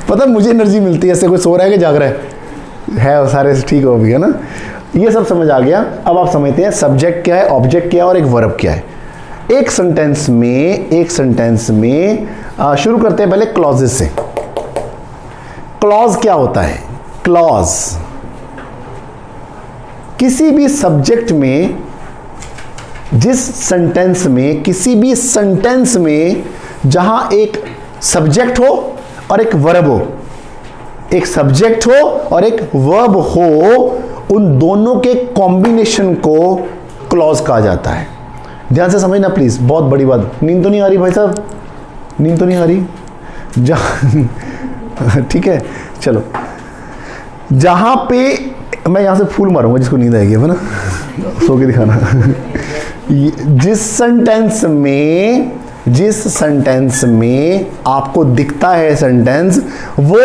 पता मुझे एनर्जी मिलती है, ऐसे कोई सो रहा है कि जाग रहा है सारे ठीक हो गया ना। ये सब समझ आ गया। अब आप समझते हैं सब्जेक्ट क्या है, ऑब्जेक्ट क्या है और एक वर्ब क्या है। एक सेंटेंस में शुरू करते हैं पहले क्लॉजेस से। क्लॉज क्या होता है, क्लॉज किसी भी सब्जेक्ट में, जिस सेंटेंस में, किसी भी सेंटेंस में जहां एक सब्जेक्ट हो और एक वर्ब हो, एक सब्जेक्ट हो और एक वर्ब हो, उन दोनों के कॉम्बिनेशन को क्लॉज कहा जाता है। ध्यान से समझना प्लीज, बहुत बड़ी बात। नींद तो नहीं आ रही भाई साहब, नींद तो नहीं आ रही ठीक है चलो। जहां पे मैं यहां से फूल मारूंगा जिसको नींद आएगी, है ना, सो के दिखाना। जिस सेंटेंस में आपको दिखता है सेंटेंस, वो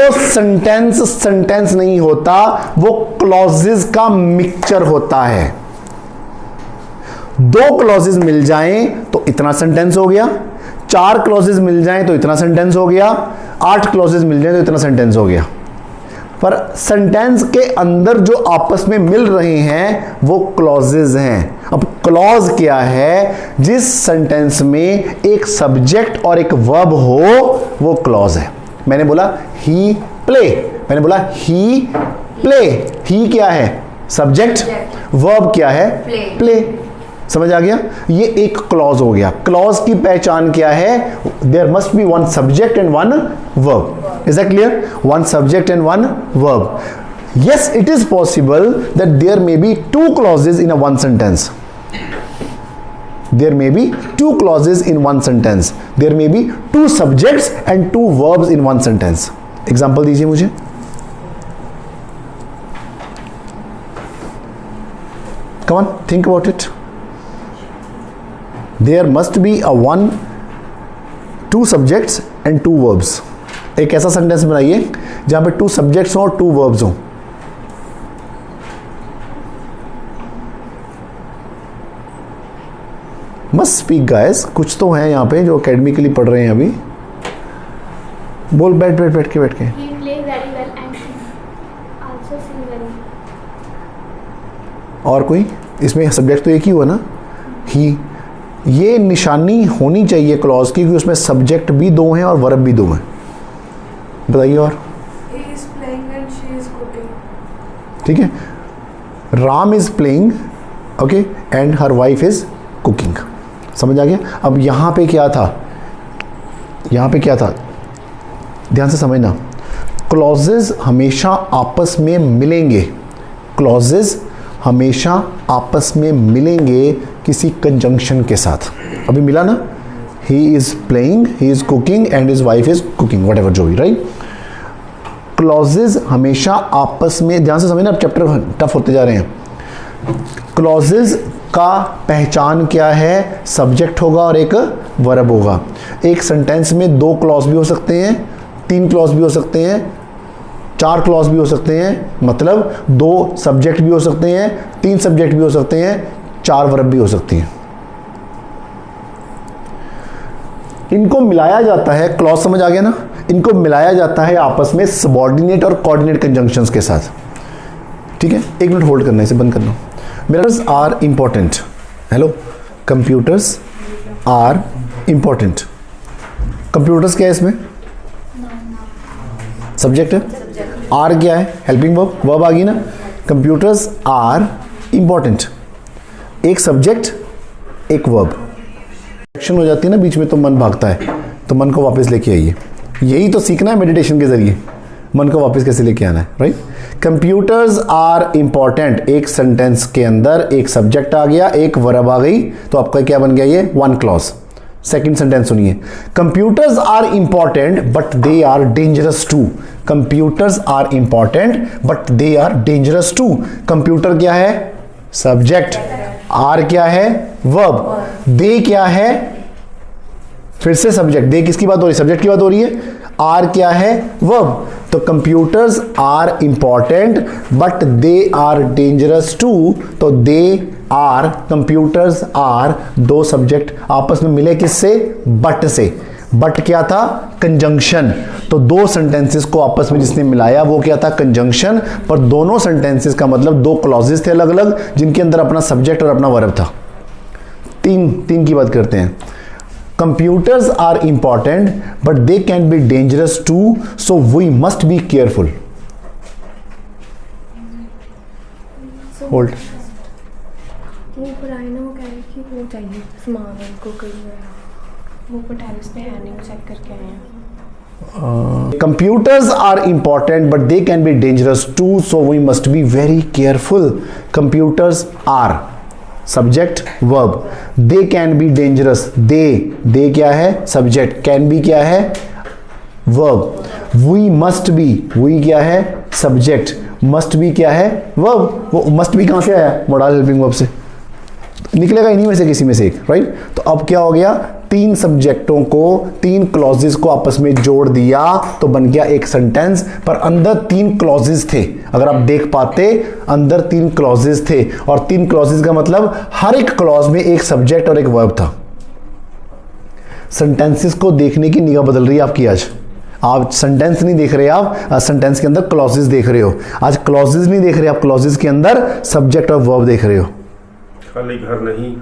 सेंटेंस नहीं होता, वो क्लॉजेस का मिक्सचर होता है। 2 क्लॉजेस मिल जाएं तो इतना सेंटेंस हो गया, 4 क्लॉजेस मिल जाएं तो इतना सेंटेंस हो गया, 8 क्लॉजेस मिल जाएं तो इतना सेंटेंस हो गया। पर सेंटेंस के अंदर जो आपस में मिल रहे हैं वो क्लॉजेस हैं। अब क्लॉज क्या है? जिस सेंटेंस में एक सब्जेक्ट और एक वर्ब हो वो क्लॉज है। मैंने बोला ही प्ले, मैंने बोला ही प्ले, ही क्या है? सब्जेक्ट, वर्ब क्या है? प्ले। समझ आ गया? ये एक क्लॉज हो गया। क्लॉज की पहचान क्या है? There must be 1 subject and 1 verb. Is that clear? 1 subject and 1 verb. Yes, it is possible that there may be 2 clauses in a one sentence. There may be 2 clauses in one sentence. There may be 2 subjects and 2 verbs in one sentence. Example दीजिए मुझे। Come on, think about it. There must be a 2 subjects and 2 verbs. एक ऐसा sentence बनाइए जहां पे 2 subjects हो और 2 verbs हो। मस्ट स्पीक गाइस, कुछ तो हैं यहाँ पे जो एकेडमिकली पढ़ रहे हैं अभी। बोल, बैठ के He play very well and he also sing very well. और कोई? इसमें सब्जेक्ट तो एक ही हुआ ना, ही। ये निशानी होनी चाहिए क्लॉज की, क्योंकि उसमें सब्जेक्ट भी 2 हैं और वर्ब भी 2 हैं। बताइए और। He is playing and she is cooking. ठीक है, Ram is playing, okay, and her wife is cooking. समझ आ गया? अब यहाँ पे क्या था? यहाँ पे क्या था? ध्यान से समझना। क्लॉजेस हमेशा आपस में मिलेंगे, क्लॉजेस हमेशा आपस में मिलेंगे किसी कंजंक्शन के साथ। अभी मिला ना, he is playing, he is cooking and his wife is cooking, what ever जो भी, राइट। क्लॉजेस हमेशा आपस में, ध्यान से समझना, अब चैप्टर टफ होते जा रहे हैं। क्लॉजेस का पहचान क्या है? सब्जेक्ट होगा और एक वर्ब होगा। एक सेंटेंस में 2 क्लॉज भी हो सकते हैं, 3 क्लॉज भी हो सकते हैं, 4 क्लॉज भी हो सकते हैं, मतलब 2 सब्जेक्ट भी हो सकते हैं, 3 सब्जेक्ट भी हो सकते हैं, 4 वर्ब भी हो सकती हैं। इनको मिलाया जाता है, क्लॉज समझ आ गया ना, इनको मिलाया जाता है आपस में सबऑर्डिनेट और कोऑर्डिनेट कंजंक्शंस के साथ। ठीक है, 1 मिनट होल्ड करना, इसे बंद करना। Mirrors are important. Hello, computers are important. Computers क्या है इसमें? सब्जेक्ट है। आर क्या है? हेल्पिंग वर्ब, वर्ब आ गई ना। Computers are important. एक सब्जेक्ट, एक वर्ब। एक्शन हो जाती है ना बीच में तो मन भागता है, तो मन को वापस लेके आइए। यही तो सीखना है मेडिटेशन के जरिए, मन को वापस कैसे लेके आना है, राइट। Computers are important. एक सेंटेंस के अंदर एक सब्जेक्ट आ गया, एक वर्ब आ गई, तो आपका क्या बन गया? ये 1 क्लॉज। सेकंड सेंटेंस सुनिए। Computers are important but they are dangerous too. Computers are important but they are dangerous too. Computer क्या है? सब्जेक्ट। आर क्या है? वर्ब। दे क्या है? फिर से सब्जेक्ट। दे किसकी बात हो रही है? सब्जेक्ट की बात हो रही है। आर क्या है? वर्ब। तो computers are important but they are dangerous too. तो they are, computers are, 2 subject आपस में मिले किससे? बट से। बट क्या था? कंजंक्शन। तो 2 सेंटेंसेस को आपस में जिसने मिलाया वो क्या था? कंजंक्शन। पर दोनों सेंटेंसेस का मतलब 2 क्लॉजेस थे अलग अलग, जिनके अंदर अपना सब्जेक्ट और अपना वर्ब था। तीन की बात करते हैं। Computers are important but they can be dangerous too, so we must be careful. Hold. वो पढ़ाई ना, वो कह रही कि वो चाहिए सामान उनको, कहीं वो टेरेस पे है नहीं, चेक करके आए हैं। Computers are important but they can be dangerous too, so we must be very careful. Computers are subject verb, they can be dangerous, they क्या है? subject, can be क्या है? verb. We must be, we क्या है? subject, must be क्या है? Verb. वो must be कहाँ से आया? मॉडल हेल्पिंग वर्ब से, निकलेगा इन्हीं में से किसी में से एक, राइट? तो अब क्या हो गया? 3 सब्जेक्टों को, 3 क्लॉजेस को आपस में जोड़ दिया तो बन गया एक सेंटेंस। पर अंदर 3 क्लॉजेस थे, अगर आप देख पाते अंदर 3 क्लॉजेस थे, और 3 क्लॉजेस का मतलब हर एक क्लॉज में एक सब्जेक्ट और एक वर्ब था। सेंटेंसेस को देखने की निगाह बदल रही है आपकी आज। आप सेंटेंस नहीं देख रहे, आप सेंटेंस के अंदर क्लॉजेस देख रहे हो। आज क्लॉजेस नहीं देख रहे, आप क्लॉजेस के अंदर सब्जेक्ट और वर्ब देख रहे हो। खाली घर नहीं,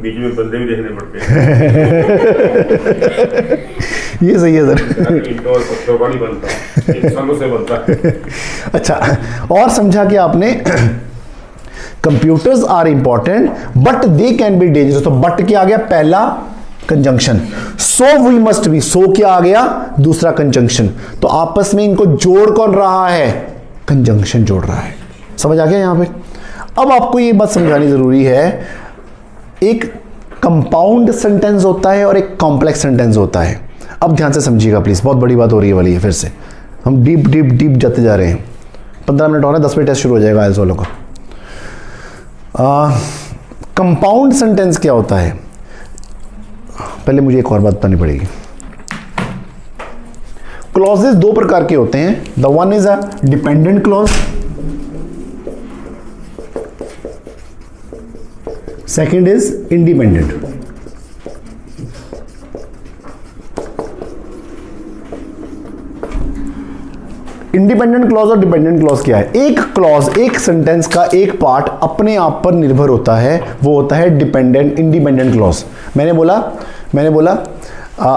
बीच में बंदे भी देखने पड़ते हैं। ये सही है सर। ईंटों और पत्थरों का नहीं बनता, इंसानों से बनता है। अच्छा, और समझा कि आपने computers are important but they can be dangerous. तो बट क्या आ गया? पहला conjunction. So we must be, so क्या आ गया? दूसरा कंजंक्शन। तो आपस में इनको जोड़ कौन रहा है? कंजंक्शन जोड़ रहा है। समझ आ गया यहां पे? अब आपको ये बात समझानी जरूरी है, एक कंपाउंड सेंटेंस होता है और एक कॉम्प्लेक्स सेंटेंस होता है। अब ध्यान से समझिएगा प्लीज, बहुत बड़ी बात हो रही है वाली है। फिर से हम डीप डीप डीप जाते जा रहे हैं। 15 मिनट और है, 10 मिनट टेस्ट शुरू हो जाएगा आइल्स वालों का। कंपाउंड सेंटेंस क्या होता है? पहले मुझे एक और बात बतानी पड़ेगी। क्लॉजेस 2 प्रकार के होते हैं। The one is a dependent clause, second is independent. Independent clause और डिपेंडेंट क्लॉज क्या है? एक क्लॉज, एक सेंटेंस का एक पार्ट अपने आप पर निर्भर होता है, वो होता है डिपेंडेंट, इंडिपेंडेंट क्लॉज। मैंने बोला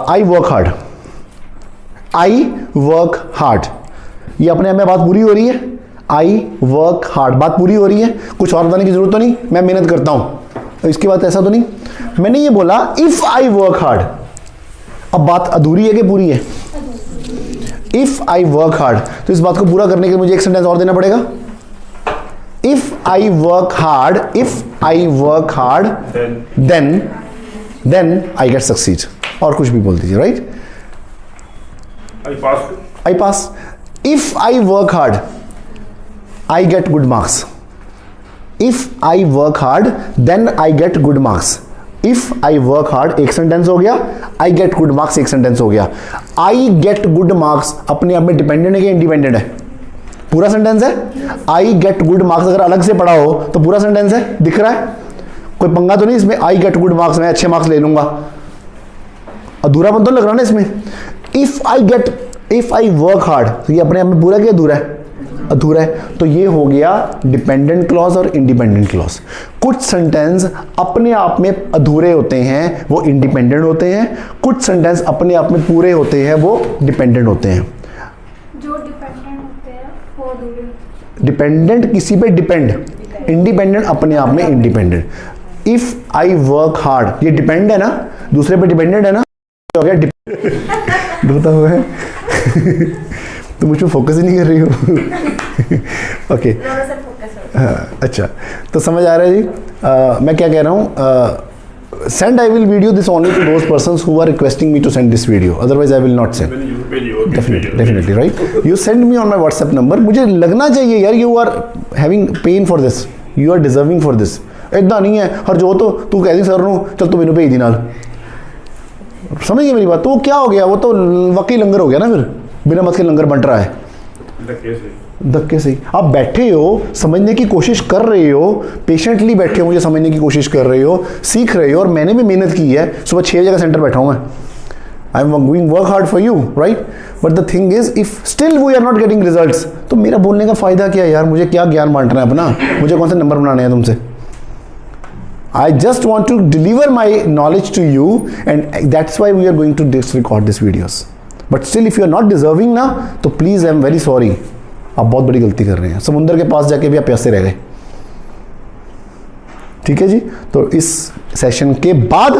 आई वर्क हार्ड, आई वर्क हार्ड, ये अपने आप में बात पूरी हो रही है। आई वर्क हार्ड, बात पूरी हो रही है, कुछ और बताने की जरूरत तो नहीं, मैं मेहनत करता हूं, इसकी बात ऐसा तो नहीं। मैंने ये बोला इफ आई वर्क हार्ड, अब बात अधूरी है कि पूरी है? इफ आई वर्क हार्ड, तो इस बात को पूरा करने के लिए मुझे एक सेंटेंस और देना पड़ेगा। If I work hard, if I work hard then I get succeed, और कुछ भी बोल दीजिए, right? I pass. If I work hard I get good marks, if I work hard then I get good marks. If I work hard एक sentence हो गया, I get good marks एक sentence हो गया। आई गेट गुड मार्क्स अपने आप में dependent है कि इंडिपेंडेंट है? पूरा सेंटेंस है। आई गेट गुड मार्क्स अगर अलग से पढ़ा हो तो पूरा सेंटेंस है, दिख रहा है, कोई पंगा तो नहीं इसमें। आई गेट गुड मार्क्स, मैं अच्छे मार्क्स ले लूंगा, अधूरापन तो लग रहा ना इसमें। इफ आई वर्क हार्ड, तो ये अपने आप में पूरा क्या अधूरा है? अधूरा है। तो ये हो गया डिपेंडेंट क्लॉज और इंडिपेंडेंट क्लॉज। कुछ सेंटेंस अपने आप में अधूरे होते हैं, वो इंडिपेंडेंट होते हैं। कुछ सेंटेंस अपने आप में पूरे होते हैं, वो डिपेंडेंट होते हैं। जो डिपेंडेंट होते हैं वो अधूरे। डिपेंडेंट किसी पे डिपेंड, इंडिपेंडेंट अपने आप में independent. If I work hard, ये डिपेंड है ना, दूसरे पे डिपेंडेंट है ना, हो गया होता हुआ है। तो मुझ पर फोकस ही नहीं कर रही हो। ओके, अच्छा, तो समझ आ रहा है जी। मैं क्या कह रहा हूँ, send I will video this only to those persons who are requesting me to send this video, otherwise I will not send. Definitely right, you send me on my WhatsApp number. मुझे लगना चाहिए यार, you are having pain for this, you are deserving for this. इतना नहीं है हर जो तो तू कह दी सर नू चल तू मैनू भेज दी नाल, समझ गए मेरी बात? तो क्या हो गया, वो तो वाकई लंगर हो गया ना, फिर बिना मत के लंगर बंट रहा है धक्के से। आप बैठे हो, समझने की कोशिश कर रहे हो, पेशेंटली बैठे हो, मुझे समझने की कोशिश कर रहे हो, सीख रहे हो, और मैंने भी मेहनत की है। सुबह 6 बजे का सेंटर बैठा हूँ मैं, I am going work hard for you, right? But the thing is if still we are not getting results, तो मेरा बोलने का फायदा क्या है यार? मुझे क्या ज्ञान बांटना है अपना? मुझे कौन से नंबर बनाने हैं तुमसे? I just want to deliver my knowledge to you, and that's why we are going to record these videos. But still, if you are not deserving ना, तो please I am very sorry. आप बहुत बड़ी गलती कर रहे हैं। समुंदर के पास जाके भी आप प्यासे रह गए। ठीक है जी, तो इस सेशन के बाद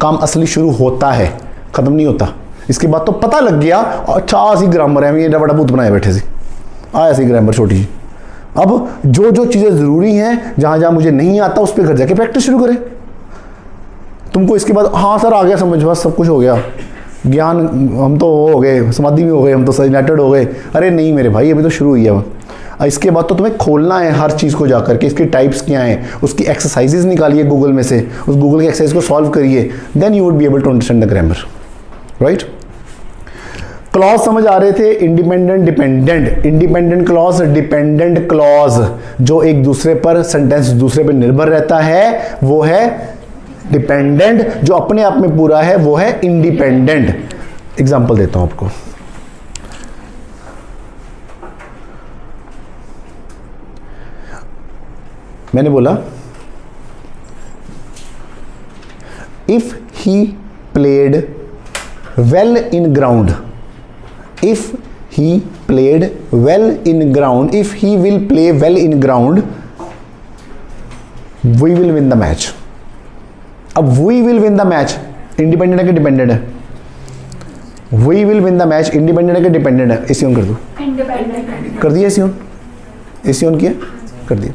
काम असली शुरू होता है, खत्म नहीं होता। इसके बाद तो पता लग गया, अच्छा सी ग्रामर है, ये बड़ा भूत बनाए बैठे सी, आया सी ग्रामर छोटी सी। अब जो जो चीज़ें ज़रूरी हैं, जहाँ जहाँ मुझे नहीं आता उस पर घर जाके प्रैक्टिस शुरू करें। तुमको इसके बाद हाँ सर आ गया समझ, बस सब कुछ हो गया, ज्ञान हम तो हो गए, समाधि में हो गए, हम तो यूनाइटेड हो गए। अरे नहीं मेरे भाई, अभी तो शुरू हुई है। इसके बाद तो तुम्हें खोलना है हर चीज़ को जाकर के, इसके टाइप्स क्या हैं, उसकी एक्सरसाइजेज निकालिए गूगल में से, उस गूगल की एक्सरसाइज को सॉल्व करिए, then you would be able to understand the grammar, right. Clause समझ आ रहे थे, independent dependent, independent clause, dependent clause, जो एक दूसरे पर, सेंटेंस दूसरे पर निर्भर रहता है वो है डिपेंडेंट, जो अपने आप में पूरा है वो है इंडिपेंडेंट। एग्जांपल देता हूं आपको, मैंने बोला if he played well in ground, if he played well in ground, if he will play well in ground, we will win the match। अब we will win the match independent है कि dependent है? we will win the match independent है कि dependent है? इसी on कर दो, इंडिपेंडेंट कर दिया, इसी ऑन किया, कर दिया।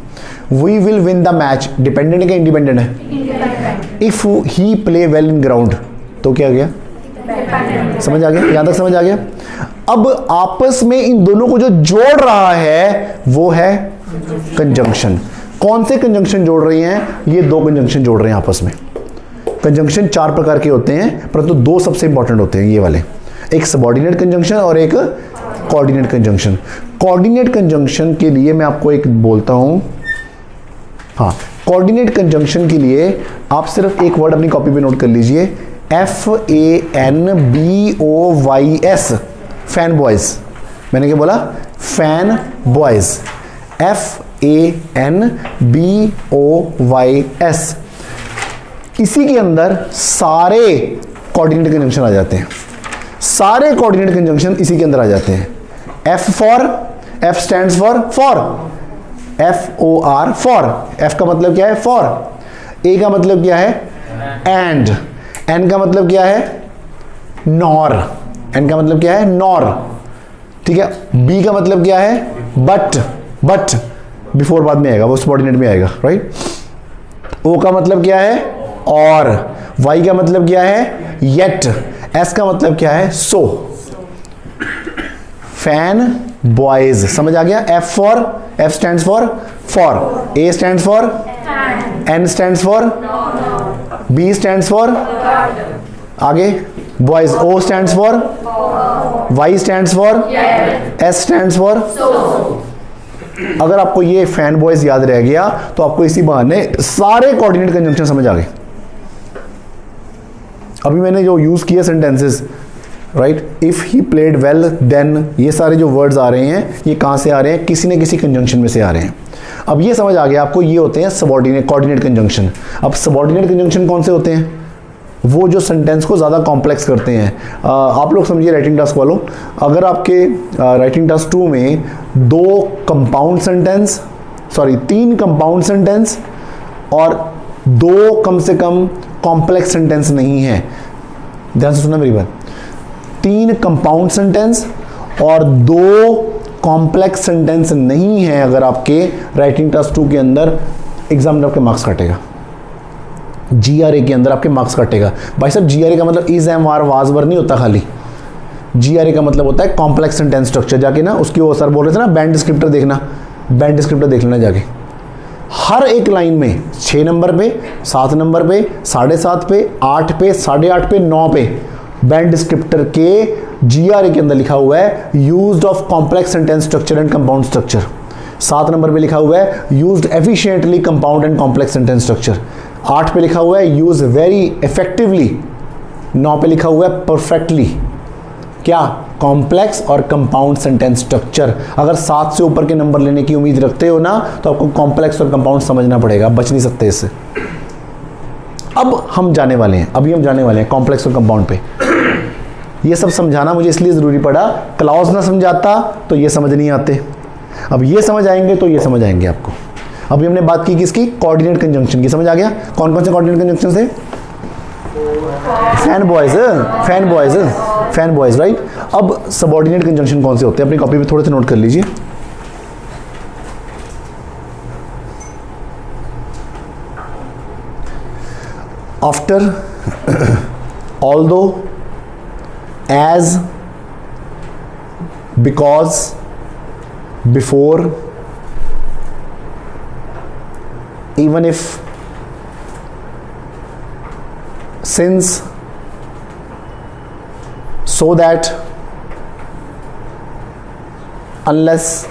we will win the match dependent है कि इंडिपेंडेंट है? Independent if he play well in ground तो क्या गया? समझ आ गया? यहां तक समझ आ गया? अब आपस में इन दोनों को जो जोड़ रहा है वो है कंजंक्शन। कौन से कंजंक्शन जोड़ रही हैं? ये दो कंजंक्शन जोड़ रहे हैं आपस में। कंजंक्शन 4 प्रकार के होते हैं, परंतु 2 सबसे इंपॉर्टेंट होते हैं ये वाले, एक सबऑर्डिनेट कंजंक्शन और एक कोऑर्डिनेट कंजंक्शन। कोऑर्डिनेट कंजंक्शन के लिए मैं आपको एक बोलता हूं, हाँ, कोऑर्डिनेट कंजंक्शन के लिए आप सिर्फ एक वर्ड अपनी कॉपी पे नोट कर लीजिए, FANBOYS, फैन बॉयज। मैंने क्या बोला? Fan boys, FANBOYS। इसी के अंदर सारे कोऑर्डिनेट कंजंक्शन आ जाते हैं, सारे कोऑर्डिनेट कंजंक्शन इसी के अंदर आ जाते हैं। F stands for FOR, for. F का मतलब क्या है? फॉर। A का मतलब क्या है? एंड। N का मतलब क्या है? नॉर। N का मतलब क्या है? नॉर, ठीक है। B का मतलब क्या है? बट बिफोर बाद में आएगा, वो सबऑर्डिनेट में आएगा, राइट। O का मतलब क्या है? और। Y का मतलब क्या है? येट। S का मतलब क्या है? सो। फैन बॉयज, समझ आ गया? F stands for for, A stands for, N stands for, B stands for, आगे boys, O stands for, Y stands for, S stands for. अगर आपको ये फैन बॉयज याद रह गया तो आपको इसी बहाने सारे कोऑर्डिनेट कंजंक्शन समझ आ गए। अभी मैंने जो यूज किया sentences, right, if he played well then, ये सारे जो वर्ड्स आ रहे हैं ये कहां से आ रहे हैं? किसी न किसी कंजंक्शन में से आ रहे हैं। अब ये समझ आ गया आपको, ये होते हैं सबऑर्डिनेट कोऑर्डिनेट कंजंक्शन। अब सबऑर्डिनेट कंजंक्शन कौन से होते हैं? वो जो सेंटेंस को ज़्यादा कॉम्प्लेक्स करते हैं। आप लोग समझिए राइटिंग टास्क वालों, अगर आपके राइटिंग टास्क 2 में 3 कंपाउंड सेंटेंस और 2 कम से कम कॉम्प्लेक्स सेंटेंस नहीं है, ध्यान से सुनना मेरी बात, 3 कंपाउंड सेंटेंस और 2 कॉम्प्लेक्स सेंटेंस नहीं है, अगर आपके राइटिंग टास्क 2 के अंदर, एग्जाम में आपके मार्क्स काटेगा, GRA के अंदर आपके मार्क्स काटेगा। भाई साहब, GRA का मतलब इज, एम, आर, वाज, वर नहीं होता खाली। GRA का मतलब होता है कॉम्प्लेक्स सेंटेंस स्ट्रक्चर। जाके ना उसकी वो सर बोल रहे थे ना, बैंड डिस्क्रिप्टर देखना, बैंड डिस्क्रिप्टर देख लेना जाके। हर एक लाइन में 6 नंबर पे, 7 नंबर पे, 7.5 पे, 8 पे, 8.5 पे, 9 पे बैंड डिस्क्रिप्टर के GRA के अंदर लिखा हुआ है used of complex sentence structure and compound structure. 7 number पे लिखा हुआ है used efficiently compound and complex sentence structure. 8 पे लिखा हुआ है यूज वेरी इफेक्टिवली। 9 पे लिखा हुआ है परफेक्टली। क्या? कॉम्प्लेक्स और कंपाउंड सेंटेंस स्ट्रक्चर। अगर 7 से ऊपर के नंबर लेने की उम्मीद रखते हो ना, तो आपको कॉम्प्लेक्स और कंपाउंड समझना पड़ेगा, बच नहीं सकते इससे। अब हम जाने वाले हैं, अभी हम जाने वाले हैं कॉम्प्लेक्स और कंपाउंड पे। ये सब समझाना मुझे इसलिए ज़रूरी पड़ा, क्लॉज ना समझाता तो ये समझ नहीं आते, अब ये समझ आएंगे तो ये समझ आएंगे आपको। अभी हमने बात की किसकी? कोऑर्डिनेट कंजंक्शन की। समझ आ गया कौन कौन से कोऑर्डिनेट कंजंक्शन थे? Fan boys, right. अब सबऑर्डिनेट कंजंक्शन कौन से होते हैं? अपनी कॉपी पे थोड़े से नोट कर लीजिए। After, although, as, because, before, even if, since, so that, unless,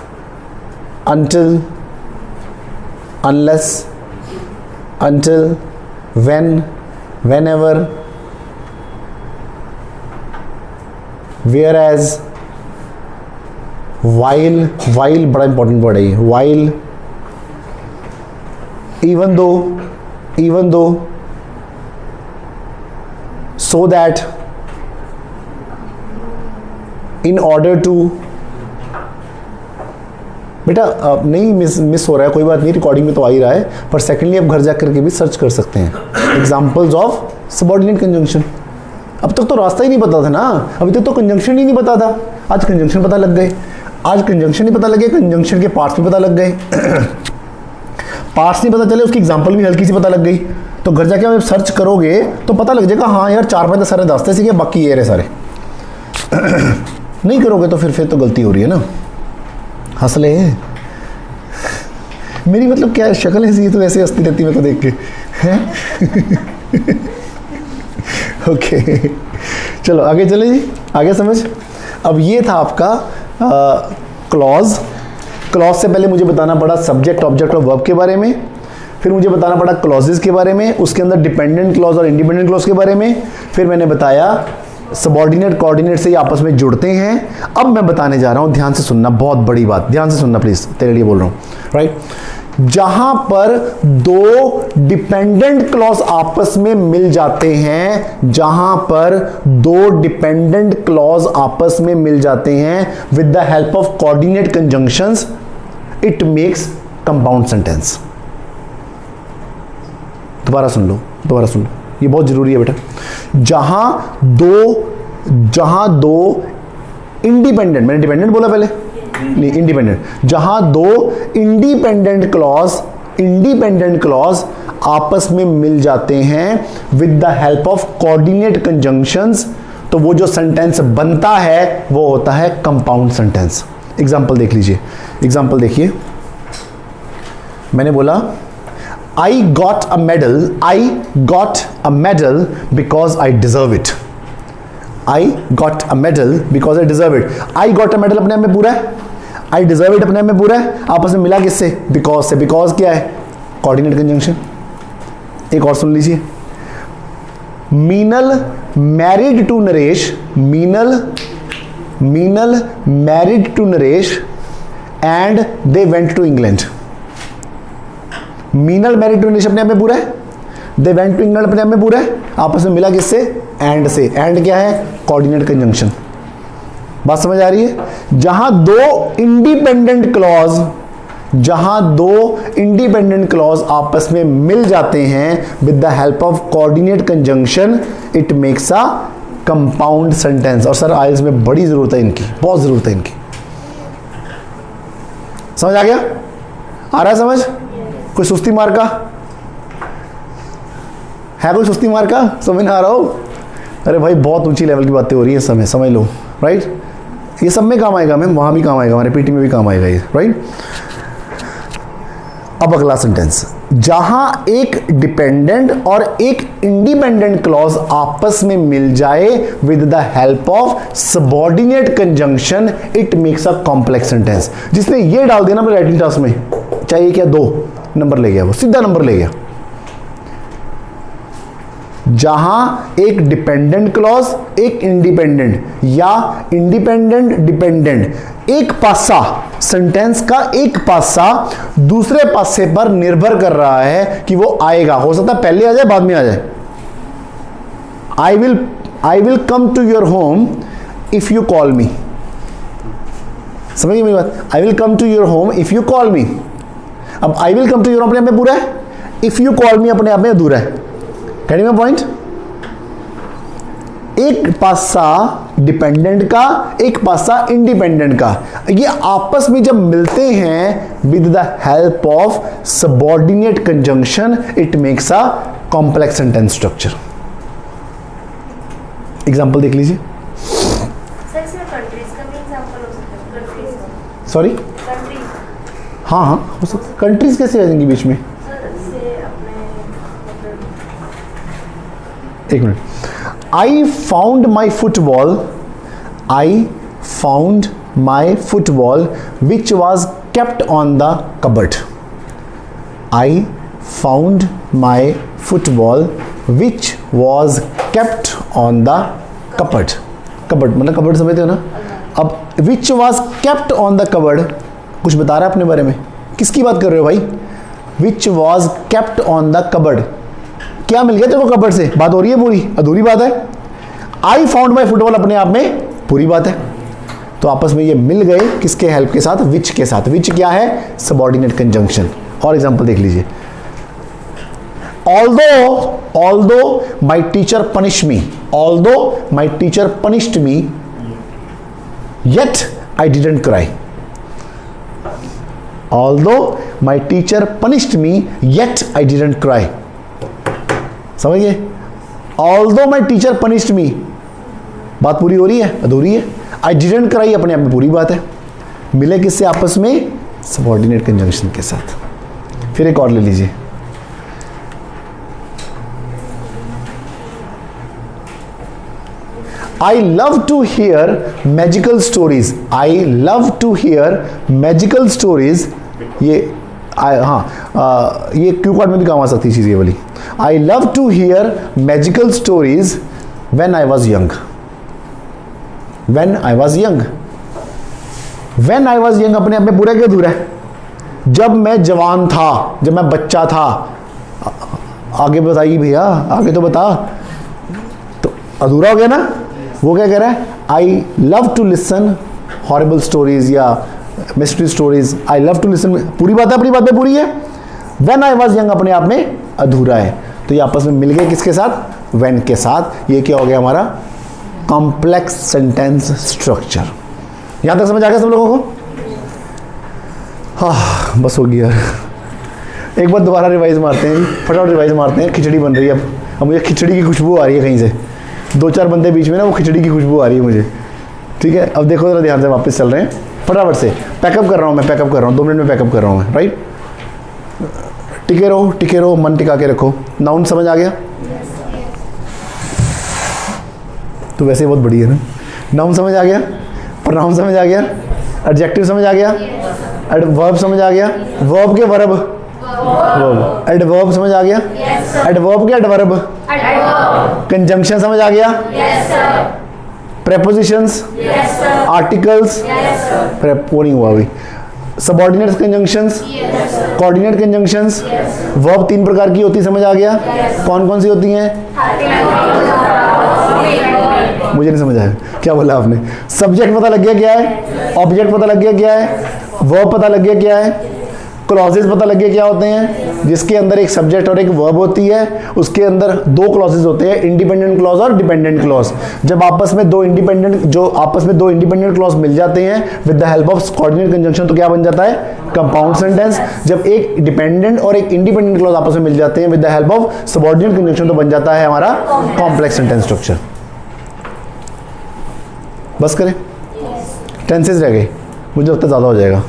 until, unless, until, when, whenever, whereas, while बड़ा इंपॉर्टेंट वर्ड है ये, while, even though, so that, in order to, बेटा नहीं मिस हो रहा है, कोई बात नहीं, रिकॉर्डिंग में तो आ ही रहा है, पर सेकेंडली आप घर जा करके भी सर्च कर सकते हैं एग्जाम्पल्स ऑफ सबऑर्डिनेट कंजंक्शन। अब तक तो रास्ता ही नहीं पता था ना, अभी तक तो कंजंक्शन ही नहीं पता था, आज कंजंक्शन पता लग गए, आज कंजंक्शन ही पता लगे, कंजंक्शन के पार्ट्स भी पता लग गए पार्ट्स नहीं पता चले, उसकी एग्जांपल भी हल्की सी पता लग गई, तो घर जाके आप सर्च करोगे तो पता लग जाएगा, हाँ यार 4-5 सारे रास्ते सीखे, बाकी ये रहे सारे नहीं करोगे तो फिर तो गलती हो रही है ना। हंस ले, मेरी मतलब क्या शक्ल ऐसी, तो ऐसे हंसती रहती मेरे को देख के हैं ओके चलो आगे चले जी, आगे समझ। अब ये था आपका क्लॉज से पहले मुझे बताना पड़ा सब्जेक्ट ऑब्जेक्ट और वर्ब के बारे में, फिर मुझे बताना पड़ा क्लॉजेस के बारे में, उसके अंदर डिपेंडेंट क्लॉज और इंडिपेंडेंट क्लॉज के बारे में, फिर मैंने बताया सबऑर्डिनेट कोऑर्डिनेट से ये आपस में जुड़ते हैं। अब मैं बताने जा रहा हूं, ध्यान से सुनना, बहुत बड़ी बात, ध्यान से सुनना प्लीज, तेरे लिए बोल रहा हूं, राइट। जहां पर दो डिपेंडेंट क्लॉज आपस में मिल जाते हैं, जहां पर दो डिपेंडेंट क्लॉज आपस में मिल जाते हैं with the help of coordinate conjunctions, it makes compound sentence. दोबारा सुन लो, ये बहुत जरूरी है बेटा। जहां दो इंडिपेंडेंट, मैंने डिपेंडेंट बोला पहले नहीं, इंडिपेंडेंट, जहां दो इंडिपेंडेंट क्लॉज आपस में मिल जाते हैं with the help of coordinate conjunctions, तो वो जो सेंटेंस बनता है वो होता है कंपाउंड सेंटेंस। एग्जांपल देख लीजिए, एग्जांपल देखिए, मैंने बोला I got a medal because I deserve it. I got a medal because I deserve it. I got a medal अपने आप में पूरा है, I deserve it अपने आप में पूरा है, आपस में मिला किससे? Because से। Because क्या है? Coordinate conjunction. एक और सुन लीजिए, Meenal married to Naresh, Meenal married to Naresh and they went to England. Meenal married to Naresh अपने आप में पूरा है, दे वेंट टू इंग्लैंड अपने आप में पूरा है, आपस में मिला किससे? एंड से। एंड क्या है? Coordinate conjunction. बात समझ आ रही है? जहां दो इंडिपेंडेंट क्लॉज आपस में मिल जाते हैं with the help of coordinate conjunction, it makes a compound sentence. और सर आइल्स में बड़ी जरूरत है इनकी, बहुत जरूरत है इनकी। समझ आ गया? आ रहा है समझ? कोई सुस्ती मार का है? कोई सुस्ती मार का समझ ना आ रहा हो? अरे भाई बहुत ऊंची लेवल की बातें हो रही है इस समय, समझ लो, राइट। ये सब में काम आएगा मैम, वहां भी काम आएगा, हमारे पीटी में भी काम आएगा ये, राइट। अब अगला सेंटेंस, जहां एक डिपेंडेंट और एक इंडिपेंडेंट क्लॉज आपस में मिल जाए with the help of subordinate conjunction, it makes a complex sentence. जिसने ये डाल दिया ना अपने राइटिंग टास्क में, चाहिए क्या? 2 नंबर ले गया, वो सीधा नंबर ले गया। जहां एक डिपेंडेंट क्लॉज, एक इंडिपेंडेंट, या इंडिपेंडेंट डिपेंडेंट, एक पासा, सेंटेंस का एक पासा दूसरे पासे पर निर्भर कर रहा है कि वो आएगा, हो सकता है पहले आ जाए बाद में आ जाए। I will come to your home if you call me. समझिए मेरी बात? I will come to your home if you call me. अब I will come to your अपने आप में पूरा है, इफ यू कॉल मी अपने आप में अधूरा है। कैटिंग माय पॉइंट? एक पासा डिपेंडेंट का, एक पासा इंडिपेंडेंट का, ये आपस में जब मिलते हैं with the help of subordinate conjunction, it makes a complex sentence structure. Example देख लीजिए। सर इसमें कंट्रीज का भी एग्जांपल हो सकता है, कंट्रीज का। सॉरी? कंट्रीज। हाँ हो सकता। कंट्रीज कैसे आ जाएंगी बीच में? सर एक minute. I found my football. I found my football which was kept on the cupboard. I found my football which was kept on the cupboard. cupboard मतलब cupboard समझते हो ना. अब which was kept on the cupboard कुछ बता रहा है अपने बारे में. किसकी बात कर रहे हो भाई? Which was kept on the cupboard. क्या मिल गया तेरे को कबर्ड से? बात हो रही है पूरी? अधूरी बात है. I found my football अपने आप में पूरी बात है. तो आपस में ये मिल गए किसके हेल्प के साथ? which के साथ. which क्या है? Subordinate conjunction. और एग्जांपल देख लीजिए. although my teacher punished me, although my teacher punished me, yet I didn't cry. although my teacher punished me, yet I didn't cry. समझिए. although my teacher punished me, बात पूरी हो रही है? अधूरी है. I didn't cry अपने आप में पूरी बात है. मिले किससे आपस में? सबऑर्डिनेट कंजंक्शन के साथ. फिर एक और ले लीजिए. I love to hear magical stories. I love to hear magical stories. ये ये क्यू कार्ड में भी काम आ सकती है चीज़ ये वाली. I love to hear magical stories when I was young. When I was young. When I was young अपने आप में पूरा क्या अधूरा है? जब मैं जवान था, जब मैं बच्चा था. आगे बताइए भैया, आगे तो बता. तो अधूरा हो गया ना. वो क्या कह रहा है? I love to listen horrible stories या mystery stories. I love to listen पूरी बात है, अपनी बात में पूरी है. व्हेन आई वाज यंग अपने आप में अधूरा है. तो ये आपस में मिल गए किसके साथ? व्हेन के साथ. ये क्या हो गया हमारा? Complex sentence structure. यहां तक समझ आ गया सब लोगों को? हाँ बस हो गया. एक बार दोबारा रिवाइज मारते हैं, फटाफट रिवाइज मारते हैं. खिचड़ी बन रही है अब मुझे खिचड़ी की खुशबू आ रही है कहीं से. 2-4 बंदे बीच में ना, वो खिचड़ी की खुशबू आ रही है मुझे. ठीक है, अब देखो जरा ध्यान से, वापस चल रहे हैं फटाफट से. पैकअप कर रहा हूँ मैं, पैकअप कर रहा हूँ. 2 मिनट में पैकअप कर रहा हूँ मैं. राइट. टिके रहो, मन टिका के रखो. नाउन समझ आ गया? तो वैसे ही बहुत बढ़िया है ना. नाउन समझ आ गया, प्रोनाउन समझ आ गया, एडजेक्टिव समझ आ गया, एडवर्ब समझ आ गया. वर्ब के वर्ब, एडवर्ब समझ आ गया. एडवर्ब के एडवर्ब, कंजंक्शन समझ आ गया. प्रेपोजिशंस, आर्टिकल्स, वो नहीं हुआ अभी. Subordinate conjunctions, coordinate conjunctions. Verb 3 प्रकार की होती, समझ आ गया? कौन कौन सी होती हैं? मुझे नहीं समझ आया क्या बोला आपने. सब्जेक्ट पता लग गया क्या है? ऑब्जेक्ट पता लग गया क्या है? वर्ब पता लग गया क्या है? क्लॉजेज पता लग गया क्या होते हैं? जिसके अंदर एक सब्जेक्ट और एक वर्ब होती है, उसके अंदर 2 क्लॉजेज होते हैं, इंडिपेंडेंट क्लॉज और डिपेंडेंट क्लॉज. जब आपस में दो इंडिपेंडेंट क्लॉज मिल जाते हैं with the help of coordinate conjunction, तो क्या बन जाता है? Compound sentence. जब एक डिपेंडेंट और एक इंडिपेंडेंट क्लॉज आपस में मिल जाते हैं with the help of subordinate conjunction, तो बन जाता है हमारा कॉम्प्लेक्स सेंटेंस स्ट्रक्चर. बस करें? टेंसेस रह गए, मुझे लगता है ज़्यादा हो जाएगा.